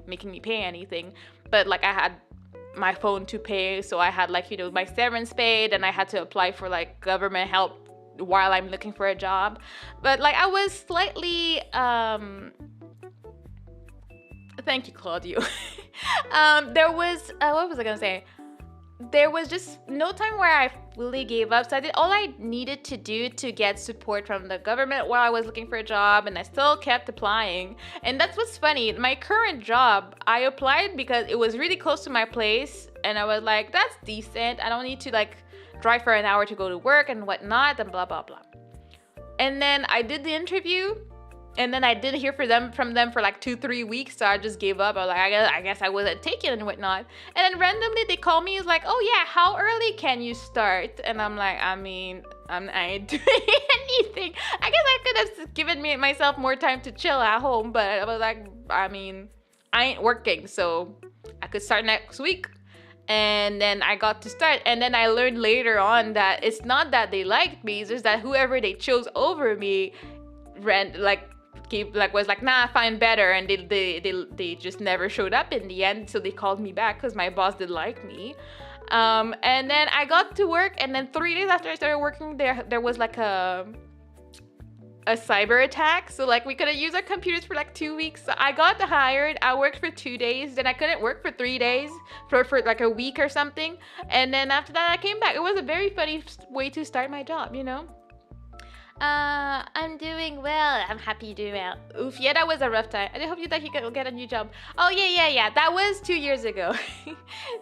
making me pay anything, but like I had my phone to pay, so I had like, you know, my severance paid, and I had to apply for like government help while I'm looking for a job. But like I was slightly thank you, Claudio. There was what was I gonna say? There was just no time where I fully gave up. So I did all I needed to do to get support from the government while I was looking for a job, and I still kept applying. And that's what's funny. My current job, I applied because it was really close to my place, and I was like, that's decent. I don't need to like drive for an hour to go to work and whatnot, and blah blah blah. And then I did the interview, and then I didn't hear from them for like 2-3 weeks, so I just gave up. I was like, I guess I wasn't taken and whatnot. And then randomly they call me, it's like, oh yeah, how early can you start? And I'm like, I mean, I ain't doing anything. I guess I could have given myself more time to chill at home, but I was like, I mean, I ain't working, so I could start next week. And then I got to start, and then I learned later on that it's not that they liked me, it's just that whoever they chose over me was like, nah, find better, and they just never showed up in the end. So they called me back because my boss didn't like me. And then I got to work, and then 3 days after I started working there was like a cyber attack. So like we couldn't use our computers for like 2 weeks. So I got hired, I worked for 2 days, then I couldn't work for 3 days for like a week or something, and then after that I came back. It was a very funny way to start my job, you know. I'm doing well. I'm happy you're doing well. Oof, yeah, that was a rough time. I hope you thought you could get a new job. Oh, yeah. That was 2 years ago.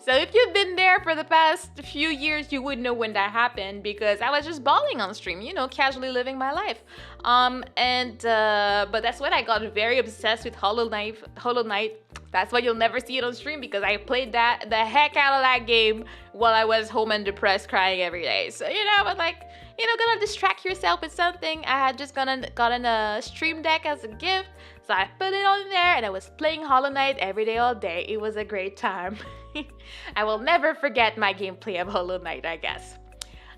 So if you've been there for the past few years, you would know when that happened, because I was just balling on stream, you know, casually living my life. But that's when I got very obsessed with Hollow Knight. That's why you'll never see it on stream, because I played the heck out of that game while I was home and depressed, crying every day. So, you know, I was like, you know, gonna distract yourself with something. I had just gotten a stream deck as a gift, so I put it on there, and I was playing Hollow Knight every day, all day. It was a great time. I will never forget my gameplay of Hollow Knight, I guess.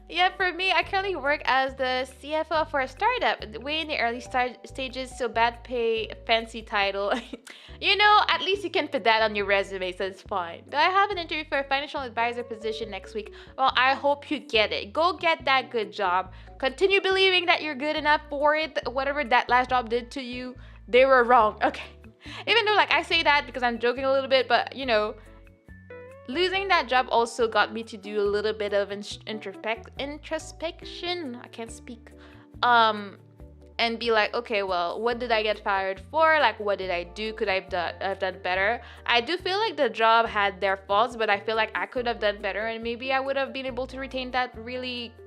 Yeah, for me, I currently work as the CFO for a startup, way in the early stages, so bad pay, fancy title. You know, at least you can put that on your resume, so it's fine. Do I have an interview for a financial advisor position next week? Well, I hope you get it. Go get that good job. Continue believing that you're good enough for it. Whatever that last job did to you, they were wrong. Okay. Even though, like, I say that because I'm joking a little bit, but, you know, losing that job also got me to do a little bit of introspection. I can't speak. And be like, okay, well, what did I get fired for? Like, what did I do? Could I have done better? I do feel like the job had their faults, but I feel like I could have done better, and maybe I would have been able to retain that.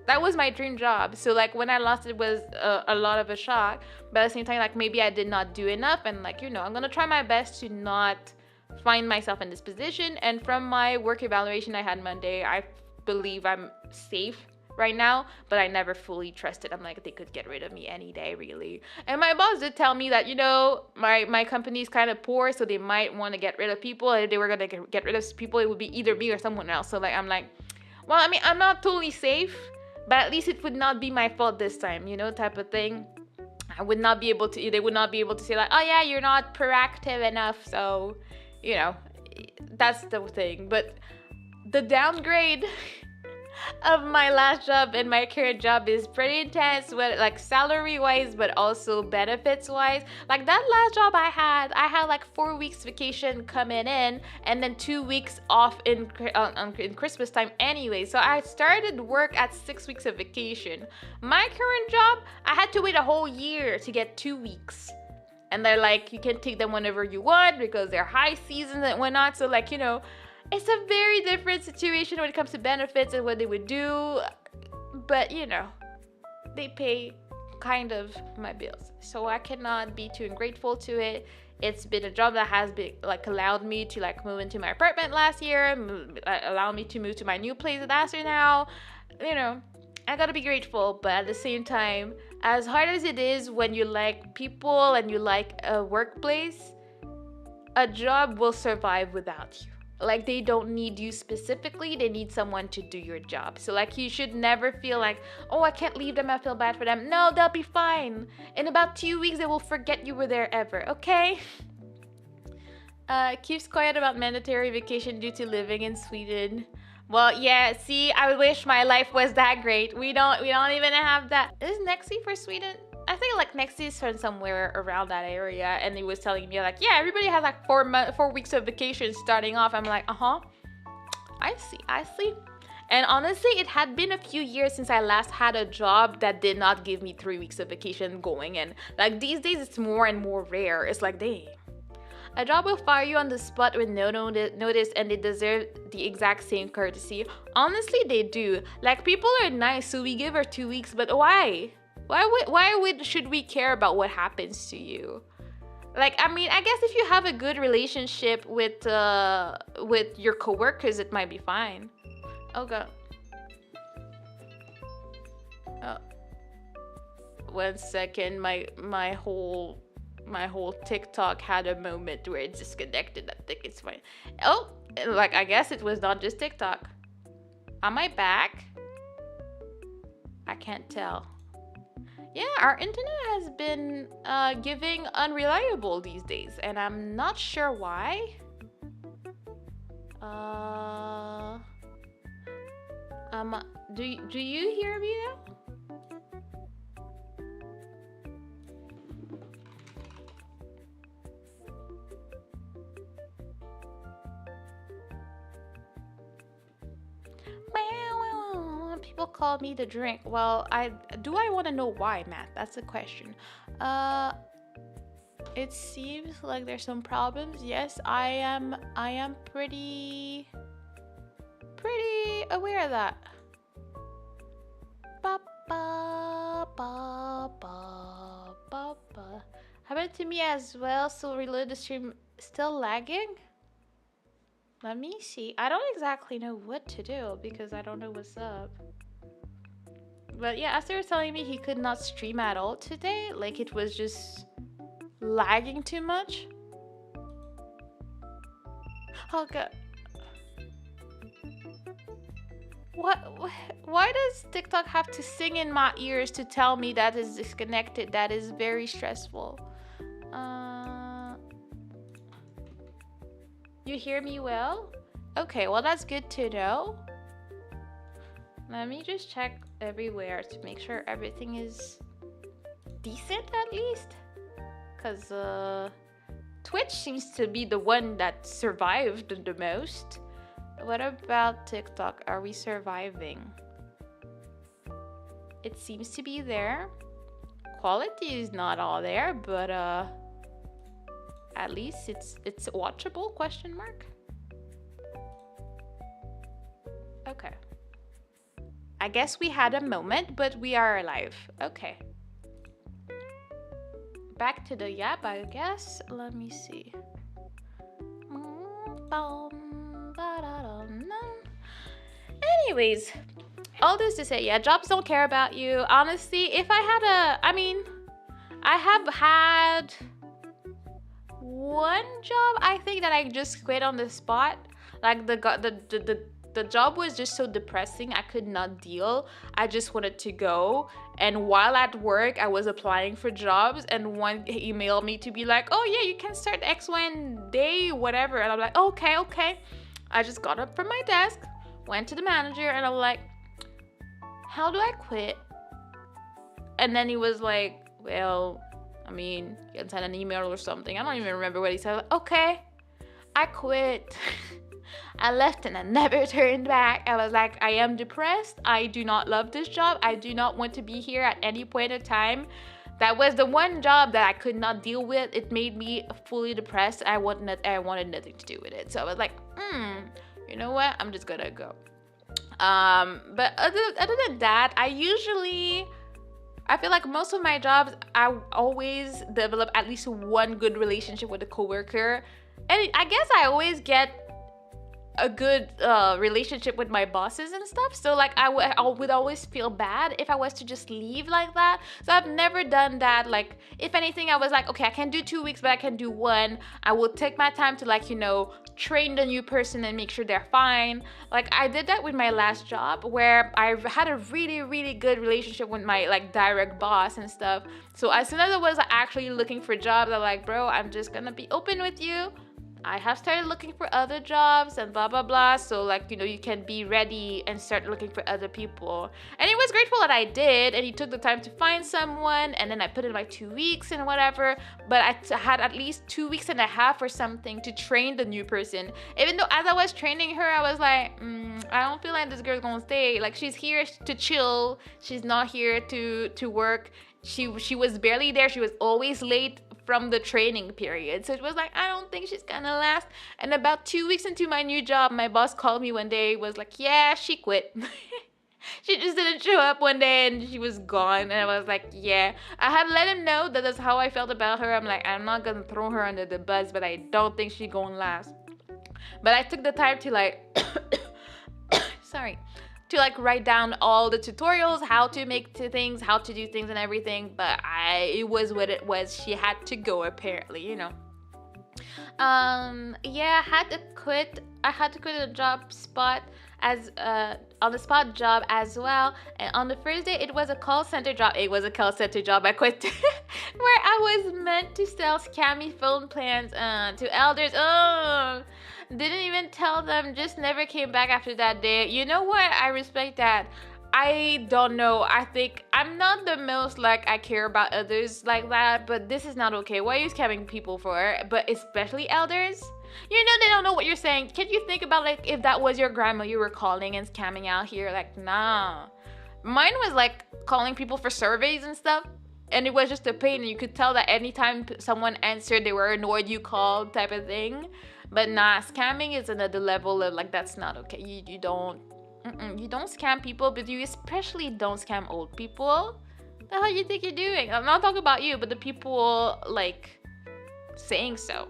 That was my dream job. So like when I lost it was a lot of a shock, but at the same time, like maybe I did not do enough, and like, you know, I'm gonna try my best to not find myself in this position. And from my work evaluation I had Monday, I believe I'm safe right now, but I never fully trusted. I'm like, they could get rid of me any day, really. And my boss did tell me that, my company is kind of poor, so they might want to get rid of people. And if they were going to get rid of people, it would be either me or someone else. So, like, I'm like, well, I mean, I'm not totally safe, but at least it would not be my fault this time, type of thing. They would not be able to say, like, oh yeah, you're not proactive enough. So, that's the thing. But the downgrade of my last job and my current job is pretty intense, with like salary wise, but also benefits wise. Like that last job I had like 4 weeks vacation coming in, and then 2 weeks off in Christmas time anyway. So I started work at 6 weeks of vacation. My current job, I had to wait a whole year to get 2 weeks. And they're like, you can take them whenever you want because they're high season and whatnot. So like, it's a very different situation when it comes to benefits and what they would do. But, they pay kind of my bills. So I cannot be too ungrateful to it. It's been a job that has been, like, allowed me to, like, move into my apartment last year. Allow me to move to my new place last year now. I gotta be grateful. But at the same time, as hard as it is when you like people and you like a workplace, a job will survive without you. Like, they don't need you specifically, they need someone to do your job. So like, you should never feel like, oh, I can't leave them, I feel bad for them. No, they'll be fine. In about 2 weeks they will forget you were there ever, okay? Keeps quiet about mandatory vacation due to living in Sweden. Well, yeah, see, I wish my life was that great. We don't even have that. Is Nexi for Sweden? I think like Nexi is from somewhere around that area, and he was telling me like, yeah, everybody has like 4 weeks of vacation starting off. I'm like, I see. And honestly, it had been a few years since I last had a job that did not give me 3 weeks of vacation going. And like these days, it's more and more rare. It's like, dang. A job will fire you on the spot with no notice, and they deserve the exact same courtesy. Honestly, they do. Like, people are nice, so we give her 2 weeks, but why? Should we care about what happens to you? Like, I mean, I guess if you have a good relationship with your coworkers, it might be fine. Oh god. Oh. 1 second, my whole TikTok had a moment where it disconnected. I think it's fine. Oh, like, I guess it was not just TikTok. Am I back? I can't tell. Yeah, our internet has been giving unreliable these days, and I'm not sure why. Do you hear me now? People call me the drink. Well, I want to know why, Matt? That's the question. It seems like there's some problems. Yes, I am pretty aware of that. Ba ba ba ba ba ba. Happened to me as well. So reload the stream. Still lagging? Let me see. I don't exactly know what to do because I don't know what's up. But yeah, Aster was telling me he could not stream at all today. Like, it was just lagging too much. Oh god. Why does TikTok have to sing in my ears to tell me that is disconnected? That is very stressful. You hear me well? Okay, well, that's good to know. Let me just check everywhere to make sure everything is decent at least. Because Twitch seems to be the one that survived the most. What about TikTok? Are we surviving? It seems to be there. Quality is not all there, but at least it's watchable, question mark. Okay. I guess we had a moment, but we are alive. Okay. Back to the yap, I guess. Let me see. Bum, ba-da-dum, dum. Anyways, all this to say, yeah, jobs don't care about you. Honestly, if I had I have had one job, I think, that I just quit on the spot. Like the job was just so depressing. I could not deal. I just wanted to go. And while at work, I was applying for jobs, and one emailed me to be like, "Oh yeah, you can start X one day, whatever." And I'm like, "Okay, okay." I just got up from my desk, went to the manager, and I'm like, "How do I quit?" And then he was like, "Well, I mean, you can send an email or something." I don't even remember what he said. Like, okay, I quit. I left and I never turned back. I was like, I am depressed. I do not love this job. I do not want to be here at any point in time. That was the one job that I could not deal with. It made me fully depressed. I wanted nothing to do with it. So I was like, you know what? I'm just gonna go. But other than that, I feel like most of my jobs, I always develop at least one good relationship with a coworker. And I guess I always get a good relationship with my bosses and stuff. So like I would always feel bad if I was to just leave like that. So I've never done that. Like if anything, I was like, okay, I can do 2 weeks, but I can do one. I will take my time to, like, train the new person and make sure they're fine. Like I did that with my last job, where I had a really, really good relationship with my like direct boss and stuff. So as soon as I was actually looking for jobs, I'm like, bro, I'm just gonna be open with you. I have started looking for other jobs and blah, blah, blah. So, like, you can be ready and start looking for other people. And he was grateful that I did. And he took the time to find someone. And then I put in my 2 weeks and whatever. But I had at least 2 weeks and a half or something to train the new person. Even though as I was training her, I was like, I don't feel like this girl's gonna stay. Like, she's here to chill. She's not here to work. She was barely there. She was always late from the training period. So it was like, I don't think she's gonna last. And about 2 weeks into my new job, my boss called me one day, was like, yeah, she quit. She just didn't show up one day and she was gone. And I was like, yeah. I had let him know that that's how I felt about her. I'm like, I'm not gonna throw her under the bus, but I don't think she's gonna last. But I took the time to like to like write down all the tutorials, how to make things, how to do things and everything. But it was what it was. She had to go, apparently, yeah, I had to quit a job spot as on the spot job as well. And on the first day, it was a call center job. I quit where I was meant to sell scammy phone plans to elders. Didn't even tell them, just never came back after that day. You know what? I respect that. I don't know. I think I'm not the most like I care about others like that, but this is not okay. What are you scamming people for? But especially elders? They don't know what you're saying. Can you think about like if that was your grandma you were calling and scamming out here? Like, nah. Mine was like calling people for surveys and stuff. And it was just a pain. And you could tell that anytime someone answered, they were annoyed you called, type of thing. But nah, scamming is another level of like, that's not okay. You don't scam people, but you especially don't scam old people. The hell you think you're doing? I'm not talking about you, but the people like saying so.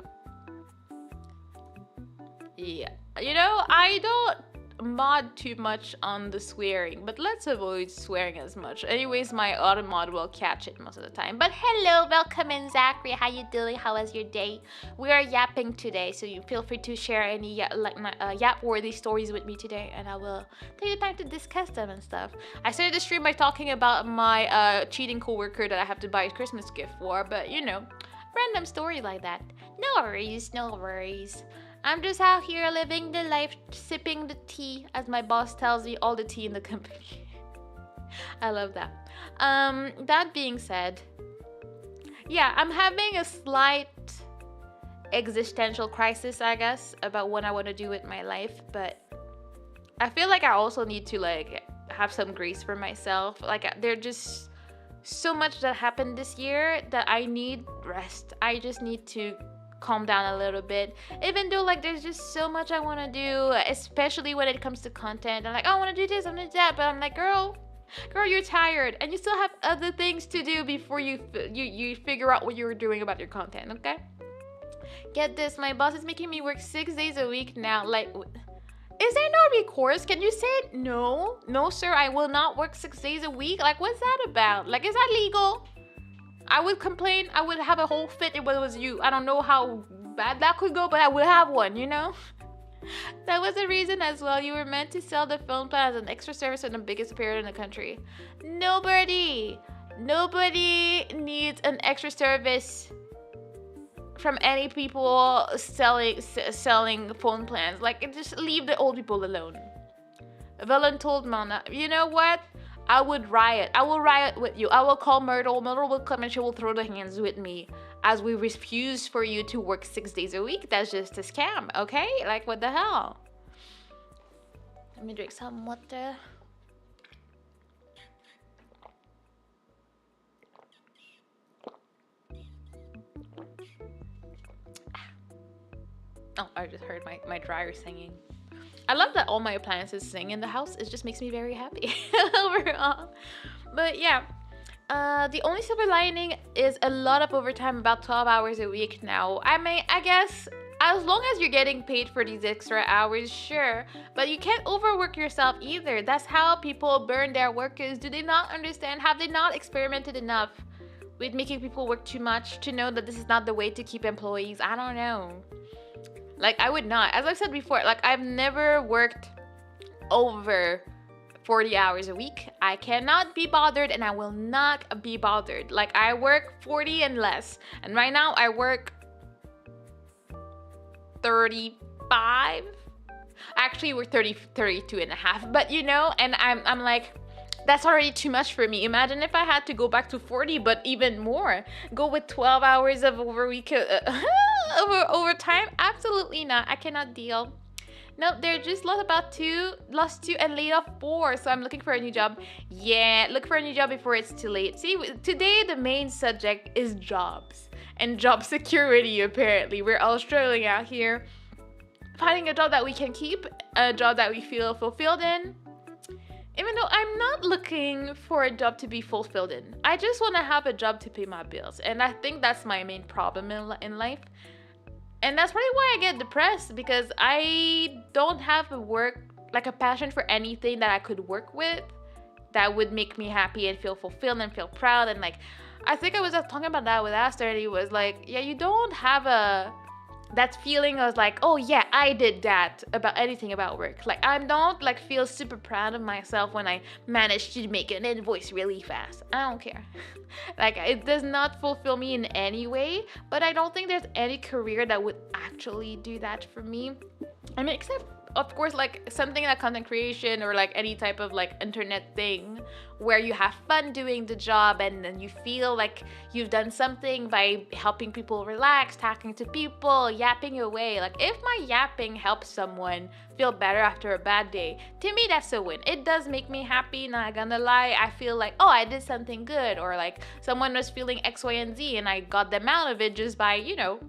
Yeah, I don't mod too much on the swearing, but let's avoid swearing as much. Anyways, my auto mod will catch it most of the time. But hello, welcome in, Zachary. How you doing? How was your day? We are yapping today, so you feel free to share any yap-worthy stories with me today, and I will take the time to discuss them and stuff. I started the stream by talking about my cheating coworker that I have to buy a Christmas gift for, but random story like that. No worries, no worries. I'm just out here living the life, sipping the tea, as my boss tells me, all the tea in the company. I love that. That being said, yeah, I'm having a slight existential crisis, I guess, about what I want to do with my life, but I feel like I also need to like have some grace for myself. Like there's just so much that happened this year that I need rest. I just need to calm down a little bit, even though like there's just so much I want to do, especially when it comes to content. I'm like, I want to do this, I want to do that, but I'm like, girl, you're tired and you still have other things to do before you figure out what you're doing about your content, okay? Get this, my boss is making me work 6 days a week now. Like, is there no recourse? Can you say no? No, sir, I will not work 6 days a week. Like, what's that about? Like, is that legal? I would complain. I would have a whole fit if it was you. I don't know how bad that could go, but I would have one, you know? That was the reason as well. You were meant to sell the phone plan as an extra service in the biggest operator in the country. Nobody needs an extra service from any people selling phone plans. Like, just leave the old people alone. Villain told Mana, you know what? I would riot. I will riot with you. I will call Myrtle. Myrtle will come and she will throw the hands with me as we refuse for you to work 6 days a week. That's just a scam, okay? Like, what the hell? Let me drink some water. Oh, I just heard my dryer singing. I love that all my appliances sing in the house. It just makes me very happy overall. But yeah, the only silver lining is a lot of overtime, about 12 hours a week now. I mean, I guess as long as you're getting paid for these extra hours, sure. But you can't overwork yourself either. That's how people burn their workers. Do they not understand? Have they not experimented enough with making people work too much to know that this is not the way to keep employees? I don't know. Like, I would not. As I said before, like, I've never worked over 40 hours a week. I cannot be bothered and I will not be bothered. Like, I work 40 and less. And right now I work 35. I actually work 32 and a half. But, you know, and I'm like, that's already too much for me. Imagine if I had to go back to 40, but even more. Go with 12 hours of overtime? Absolutely not. I cannot deal. No, they're just lost two and laid off 4. So I'm looking for a new job. Yeah, look for a new job before it's too late. See, today the main subject is jobs and job security, apparently. We're all struggling out here. Finding a job that we can keep, a job that we feel fulfilled in. Even though I'm not looking for a job to be fulfilled in. I just want to have a job to pay my bills. And I think that's my main problem in life. And that's probably why I get depressed, because I don't have a passion for anything that I could work with that would make me happy and feel fulfilled and feel proud. And like, I think I was talking about that with Aster, and he was like, yeah, you don't have that feeling of like, oh yeah, I did that about anything about work. Like, I don't like feel super proud of myself when I managed to make an invoice really fast. I don't care. Like, it does not fulfill me in any way, but I don't think there's any career that would actually do that for me. I mean, except of course, like something like content creation or like any type of like internet thing where you have fun doing the job and then you feel like you've done something by helping people relax, talking to people, yapping away. Like, if my yapping helps someone feel better after a bad day, to me that's a win. It does make me happy, not gonna lie. I feel like, oh, I did something good, or like someone was feeling X, Y, and Z and I got them out of it just by, you know,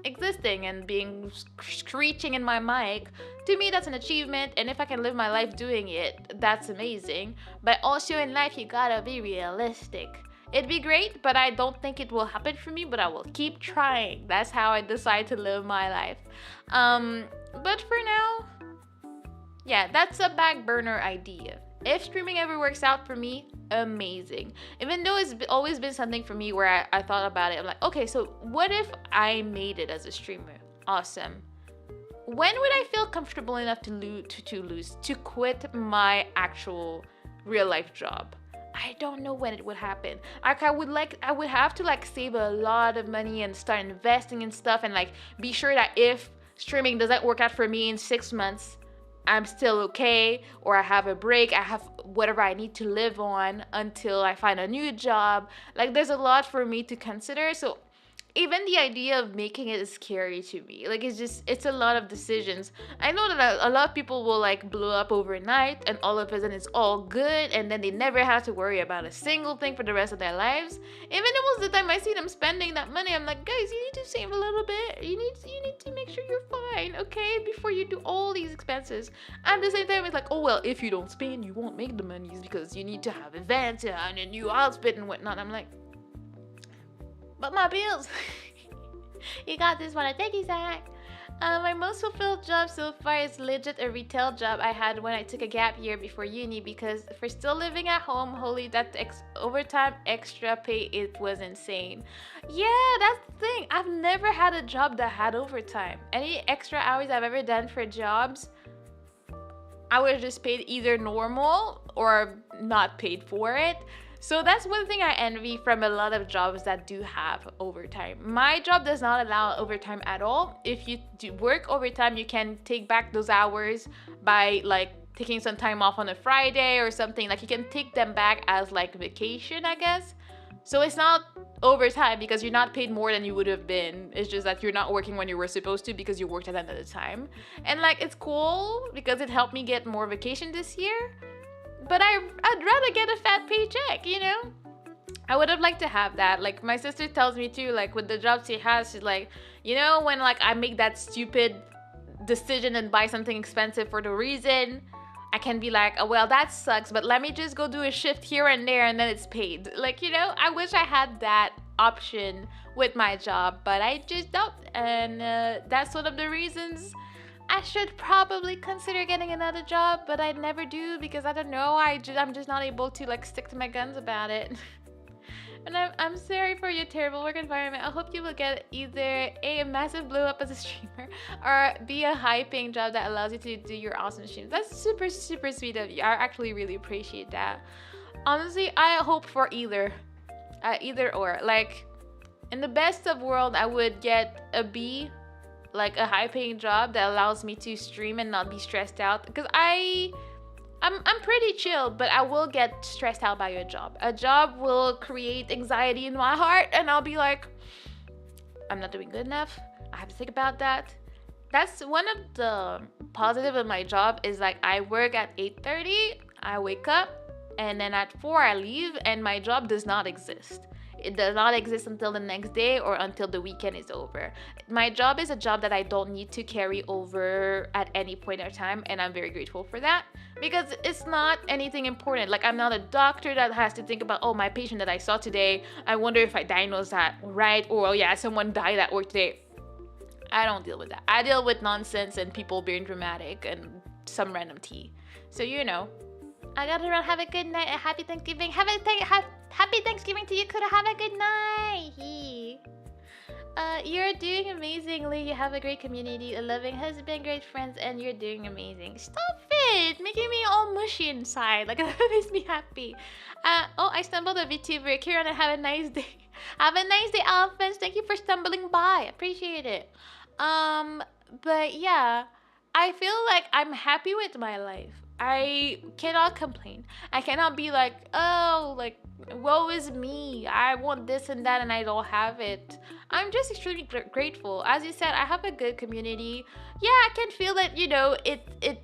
existing and being screeching in my mic. To me, that's an achievement, and if I can live my life doing it, that's amazing. But also in life, you gotta be realistic. It'd be great, but I don't think it will happen for me, but I will keep trying. That's how I decide to live my life. But for now, yeah, that's a back burner idea. If streaming ever works out for me, amazing. Even though it's always been something for me where I thought about it. I'm like, okay, so what if I made it as a streamer? Awesome. When would I feel comfortable enough to quit my actual real life job? I don't know when it would happen. Like, I would have to like save a lot of money and start investing in stuff and like be sure that if streaming doesn't work out for me in 6 months, I'm still okay, or I have a break, I have whatever I need to live on until I find a new job. Like, there's a lot for me to consider. So even the idea of making it is scary to me. Like, it's a lot of decisions. I know that a lot of people will like blow up overnight and all of a sudden it's all good and then they never have to worry about a single thing for the rest of their lives. Even most of the time I see them spending that money, I'm like, guys, you need to save a little bit. You need to make sure you're fine, okay, before you do all these expenses. At the same time, it's like, oh well, if you don't spend, you won't make the monies because you need to have events and a new outfit and whatnot. I'm like, but my bills. You got this one. Thank you, Zach. My most fulfilled job so far is legit a retail job I had when I took a gap year before uni because for still living at home, holy that overtime extra pay, it was insane. Yeah, that's the thing. I've never had a job that had overtime. Any extra hours I've ever done for jobs, I was just paid either normal or not paid for it. So that's one thing I envy from a lot of jobs that do have overtime. My job does not allow overtime at all. If you do work overtime, you can take back those hours by like taking some time off on a Friday or something. Like you can take them back as like vacation, I guess. So it's not overtime because you're not paid more than you would have been. It's just that you're not working when you were supposed to because you worked at another time. And like it's cool because it helped me get more vacation this year. But I'd rather get a fat paycheck, you know? I would have liked to have that. Like my sister tells me too, like with the job she has, she's like, you know, when like I make that stupid decision and buy something expensive for the reason, I can be like, oh well, that sucks, but let me just go do a shift here and there and then it's paid. Like, you know, I wish I had that option with my job, but I just don't. And that's one of the reasons I should probably consider getting another job, but I never do because I don't know. I'm just not able to like stick to my guns about it. And I'm sorry for your terrible work environment. I hope you will get either a massive blow up as a streamer or be a high paying job that allows you to do your awesome streams. That's super, super sweet of you. I actually really appreciate that. Honestly, I hope for either. Either or. Like, in the best of world, I would get a B, like a high paying job that allows me to stream and not be stressed out because I'm pretty chill, but I will get stressed out by a job. A job will create anxiety in my heart and I'll be like, I'm not doing good enough. I have to think about that. That's one of the positive of my job is like I work at 8:30, I wake up, and then at 4 I leave and my job does not exist. It does not exist until the next day or until the weekend is over. My job is a job that I don't need to carry over at any point in time, and I'm very grateful for that because it's not anything important. Like, I'm not a doctor that has to think about, oh, my patient that I saw today, I wonder if I diagnosed that right, or, oh, yeah, someone died at work today. I don't deal with that. I deal with nonsense and people being dramatic and some random tea. So, you know, I gotta run. Have a good night. A happy Thanksgiving. Happy Thanksgiving to you, Kuda. Have a good night. You're doing amazingly. You have a great community, a loving husband, great friends, and you're doing amazing. Stop it! Making me all mushy inside. Like, that makes me happy. Oh, I stumbled a VTuber. Kieran, have a nice day. Have a nice day, elephants. Thank you for stumbling by. Appreciate it. But yeah, I feel like I'm happy with my life. I cannot complain. I cannot be like, oh, like, woe is me. I want this and that and I don't have it. I'm just extremely grateful. As you said, I have a good community. Yeah, I can feel that, you know,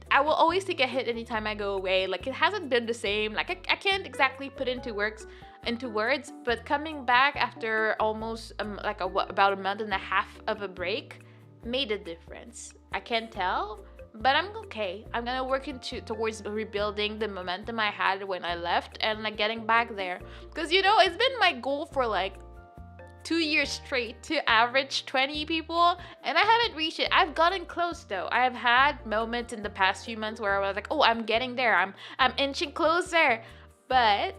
I will always take a hit anytime I go away. Like, it hasn't been the same. Like, I can't exactly put into words, but coming back after almost about a month and a half of a break made a difference. I can't tell, but I'm okay. I'm gonna work towards rebuilding the momentum I had when I left and like getting back there. Because, you know, it's been my goal for like 2 years straight to average 20 people, and I haven't reached it. I've gotten close though. I've had moments in the past few months where I was like, oh, I'm getting there. I'm inching closer. But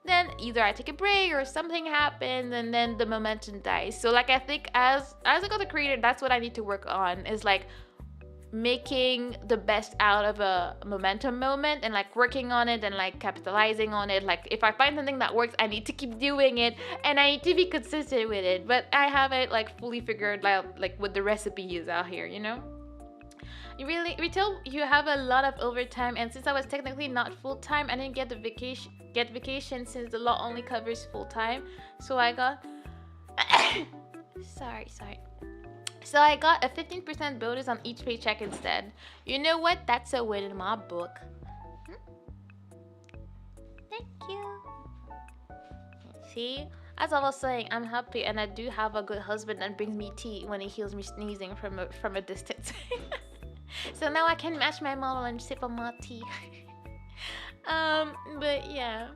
then either I take a break or something happens and then the momentum dies. So like I think as a content creator, that's what I need to work on, is like making the best out of a momentum moment and like working on it and like capitalizing on it. Like if I find something that works, I need to keep doing it and I need to be consistent with it. But I haven't like fully figured out like what the recipe is out here, you know? You really, retail, you have a lot of overtime, and since I was technically not full-time, I didn't get vacation since the law only covers full-time. So I got sorry. So I got a 15% bonus on each paycheck instead. You know what? That's a win in my book. Thank you. See? As I was saying, I'm happy and I do have a good husband that brings me tea when he hears me sneezing from a distance. So now I can match my model and sip on my tea. But yeah.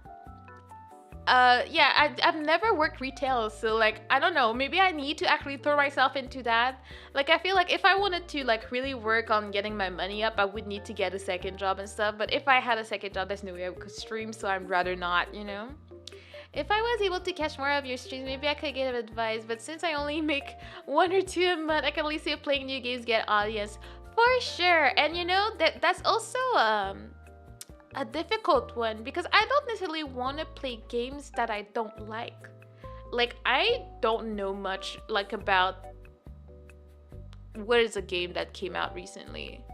Yeah, I've never worked retail, so like I don't know, maybe I need to actually throw myself into that. Like I feel like if I wanted to like really work on getting my money up, I would need to get a second job and stuff. But if I had a second job, there's no way I could stream, so I'd rather not, you know. If I was able to catch more of your streams, maybe I could give advice. But since I only make one or two a month, I can at least say playing new games get audience for sure. And you know that's also a difficult one because I don't necessarily want to play games that I don't like. Like I don't know much like about what is a game that came out recently.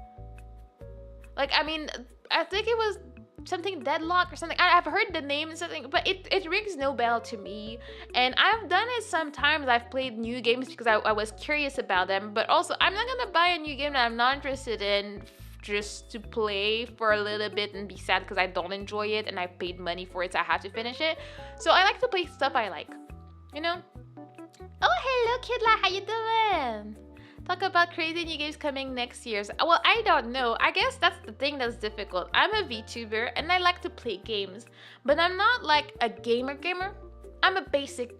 Like I mean, I think it was something Deadlock or something. I've heard the name and something, but it rings no bell to me. And I've done it sometimes. I've played new games because I was curious about them, but also I'm not gonna buy a new game that I'm not interested in just to play for a little bit and be sad because I don't enjoy it and I paid money for it, so I have to finish it. So I like to play stuff I like, you know. Oh, hello Kidla, how you doing? Talk about crazy new games coming next year. Well, I don't know. I guess that's the thing that's difficult. I'm a VTuber and I like to play games, but I'm not like a gamer. I'm a basic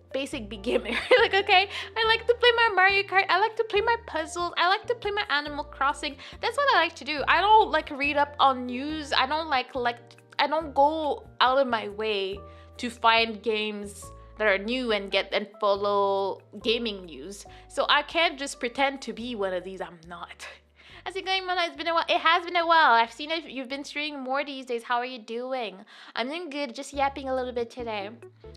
beginner. Like, okay, I like to play my Mario Kart. I like to play my puzzles. I like to play my Animal Crossing. That's what I like to do. I don't like read up on news. I don't I don't go out of my way to find games that are new and follow gaming news. So I can't just pretend to be one of these. I'm not. How's it going, Mona? It's been a while. It has been a while. I've seen it. You've been streaming more these days. How are you doing? I'm doing good. Just yapping a little bit today.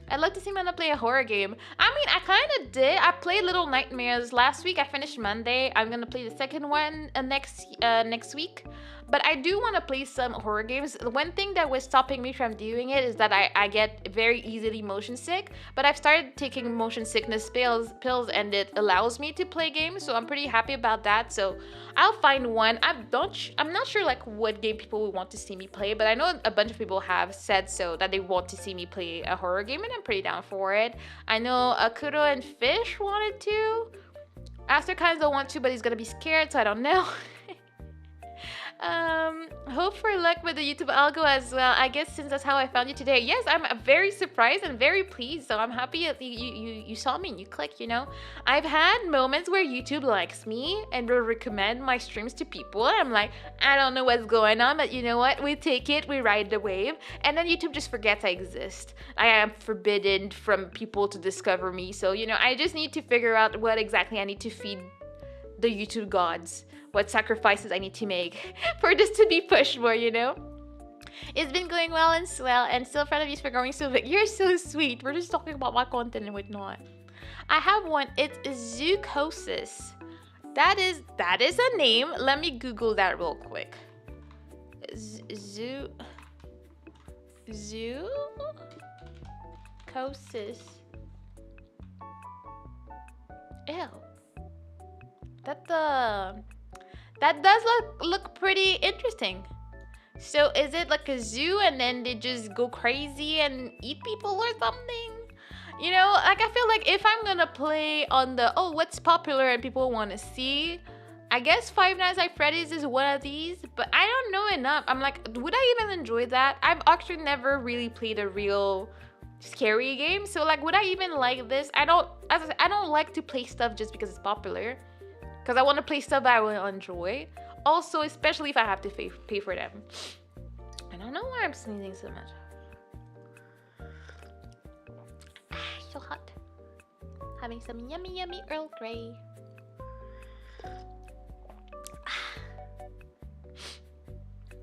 I'd love to see Mona play a horror game. I mean, I kind of did. I played Little Nightmares last week. I finished Monday. I'm gonna play the second one next week. But I do want to play some horror games. The one thing that was stopping me from doing it is that I get very easily motion sick. But I've started taking motion sickness pills and it allows me to play games. So I'm pretty happy about that. So I'll find one. I'm not sure like what game people would want to see me play, but I know a bunch of people have said so that they want to see me play a horror game, and I'm pretty down for it. I know Akuro and Fish wanted to. Aster kinds don't want to, but he's gonna be scared, so I don't know. Hope for luck with the YouTube algo as well. I guess since that's how I found you today. Yes, I'm very surprised and very pleased. So I'm happy that you saw me and you clicked, you know. I've had moments where YouTube likes me and will recommend my streams to people. And I'm like, I don't know what's going on, but you know what? We take it, we ride the wave. And then YouTube just forgets I exist. I am forbidden from people to discover me. So, you know, I just need to figure out what exactly I need to feed the YouTube gods. What sacrifices I need to make for this to be pushed more, you know? It's been going well and swell, and still proud of you for growing so big. You're so sweet. We're just talking about my content and whatnot. I have one. It's Zoocosis. That is a name. Let me Google that real quick. Zoocosis. Ew. That does look pretty interesting. So is it like a zoo and then they just go crazy and eat people or something? You know, like I feel like if I'm gonna play on the what's popular and people want to see, I guess Five Nights at Freddy's is one of these, but I don't know enough. I'm like, would I even enjoy that? I've actually never really played a real scary game, so like, would I even like this? I don't like to play stuff just because it's popular. Because I want to play stuff that I will enjoy. Also, especially if I have to pay for them. I don't know why I'm sneezing so much. So hot. Having some yummy Earl Grey.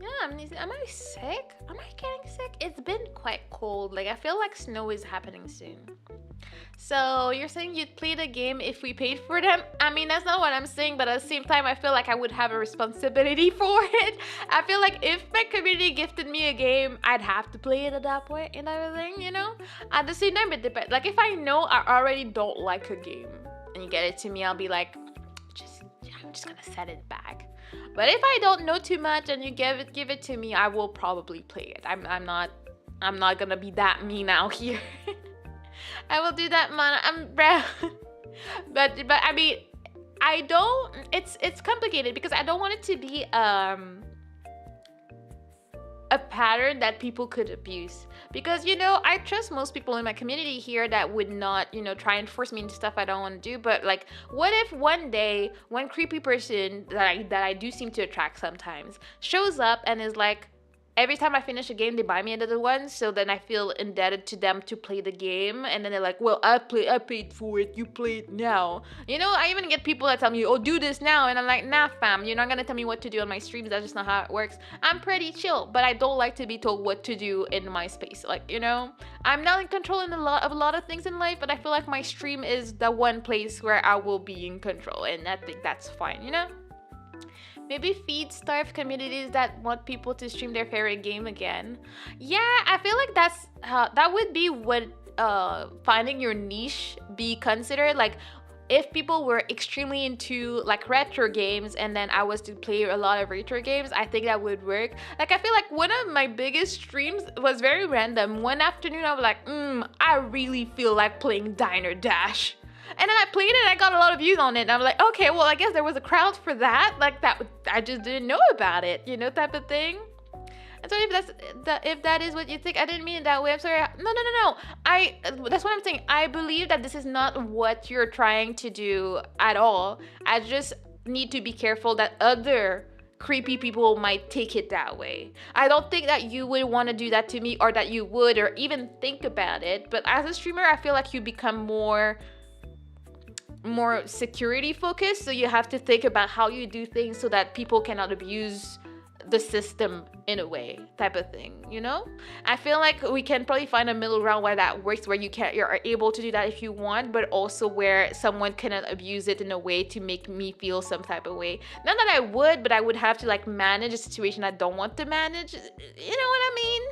Yeah, am I sick? Am I getting sick? It's been quite cold. Like, I feel like snow is happening soon. So you're saying you'd play the game if we paid for them? I mean, that's not what I'm saying, but at the same time, I feel like I would have a responsibility for it. I feel like if my community gifted me a game, I'd have to play it at that point and everything, you know? At the same time, it depends. Like, if I know I already don't like a game and you get it to me, I'll be like, I'm just gonna set it back. But if I don't know too much and you give it to me, I will probably play it. I'm not gonna be that mean out here. I will do that, man. I'm brown. but I mean, I don't. It's complicated because I don't want it to be a pattern that people could abuse. Because, you know, I trust most people in my community here that would not, you know, try and force me into stuff I don't want to do. But like, what if one day one creepy person that I do seem to attract sometimes shows up and is like, every time I finish a game, they buy me another one. So then I feel indebted to them to play the game. And then they're like, well, I paid for it. You play it now. You know, I even get people that tell me, oh, do this now. And I'm like, nah, fam, you're not going to tell me what to do on my streams. That's just not how it works. I'm pretty chill, but I don't like to be told what to do in my space. Like, you know, I'm not in control in a lot of things in life, but I feel like my stream is the one place where I will be in control. And I think that's fine, you know? Maybe feed starved communities that want people to stream their favorite game again. Yeah, I feel like that would be what finding your niche be considered. Like, if people were extremely into like retro games and then I was to play a lot of retro games, I think that would work. Like, I feel like one of my biggest streams was very random. One afternoon I was like, I really feel like playing Diner Dash. And then I played it and I got a lot of views on it. And I'm like, okay, well, I guess there was a crowd for that. Like, that, I just didn't know about it, you know, type of thing. I'm sorry if that is what you think. I didn't mean it that way. I'm sorry. No. That's what I'm saying. I believe that this is not what you're trying to do at all. I just need to be careful that other creepy people might take it that way. I don't think that you would want to do that to me, or that you would, or even think about it. But as a streamer, I feel like you become more security focused, so you have to think about how you do things so that people cannot abuse the system in a way, type of thing, you know? I feel like we can probably find a middle ground where that works, where you're able to do that if you want, but also where someone cannot abuse it in a way to make me feel some type of way. Not that I would, but I would have to like manage a situation I don't want to manage. You know what I mean?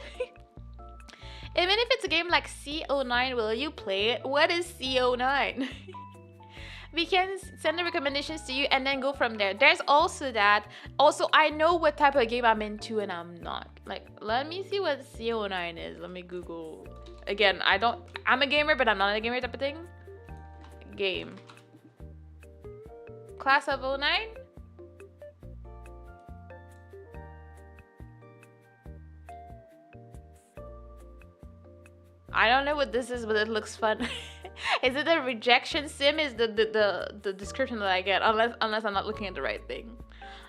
Even if it's a game like CO9, will you play it? What is CO9? We can send the recommendations to you and then go from there. There's also that. Also, I know what type of game I'm into and I'm not. Like, let me see what CO9 is. Let me Google. Again, I'm a gamer, but I'm not a gamer type of thing. Game. Class of 09? I don't know what this is, but it looks fun. Is it a rejection sim? Is the description that I get, unless I'm not looking at the right thing.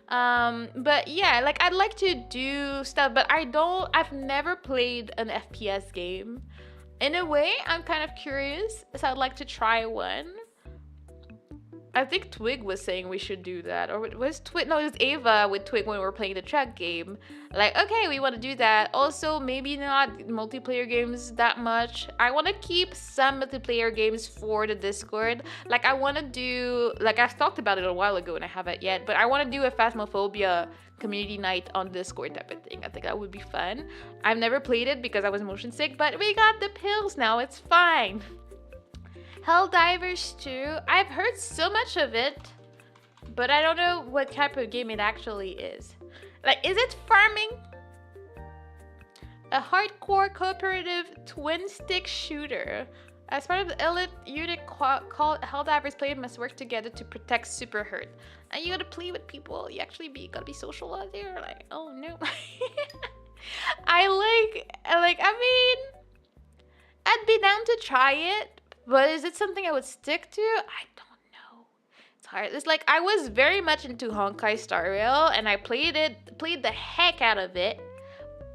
But yeah, like, I'd like to do stuff, but I've never played an FPS game. In a way, I'm kind of curious, so I'd like to try one. I think Twig was saying we should do that. Or was Twig? No, it was Ava with Twig when we were playing the truck game. Like, okay, we want to do that. Also, maybe not multiplayer games that much. I want to keep some multiplayer games for the Discord. Like, I want to do, like, I've talked about it a while ago and I haven't yet, but I want to do a Phasmophobia community night on Discord type of thing. I think that would be fun. I've never played it because I was motion sick, but we got the pills now. It's fine. Helldivers 2. I've heard so much of it, but I don't know what type of game it actually is. Like, is it farming? A hardcore cooperative twin stick shooter. As part of the elite unit called Helldivers, players must work together to protect Super Hurt. And you gotta play with people. You actually gotta be social out there. Like, oh no. I mean, I'd be down to try it. But is it something I would stick to? I don't know. It's hard. It's like, I was very much into Honkai Star Rail and I played the heck out of it.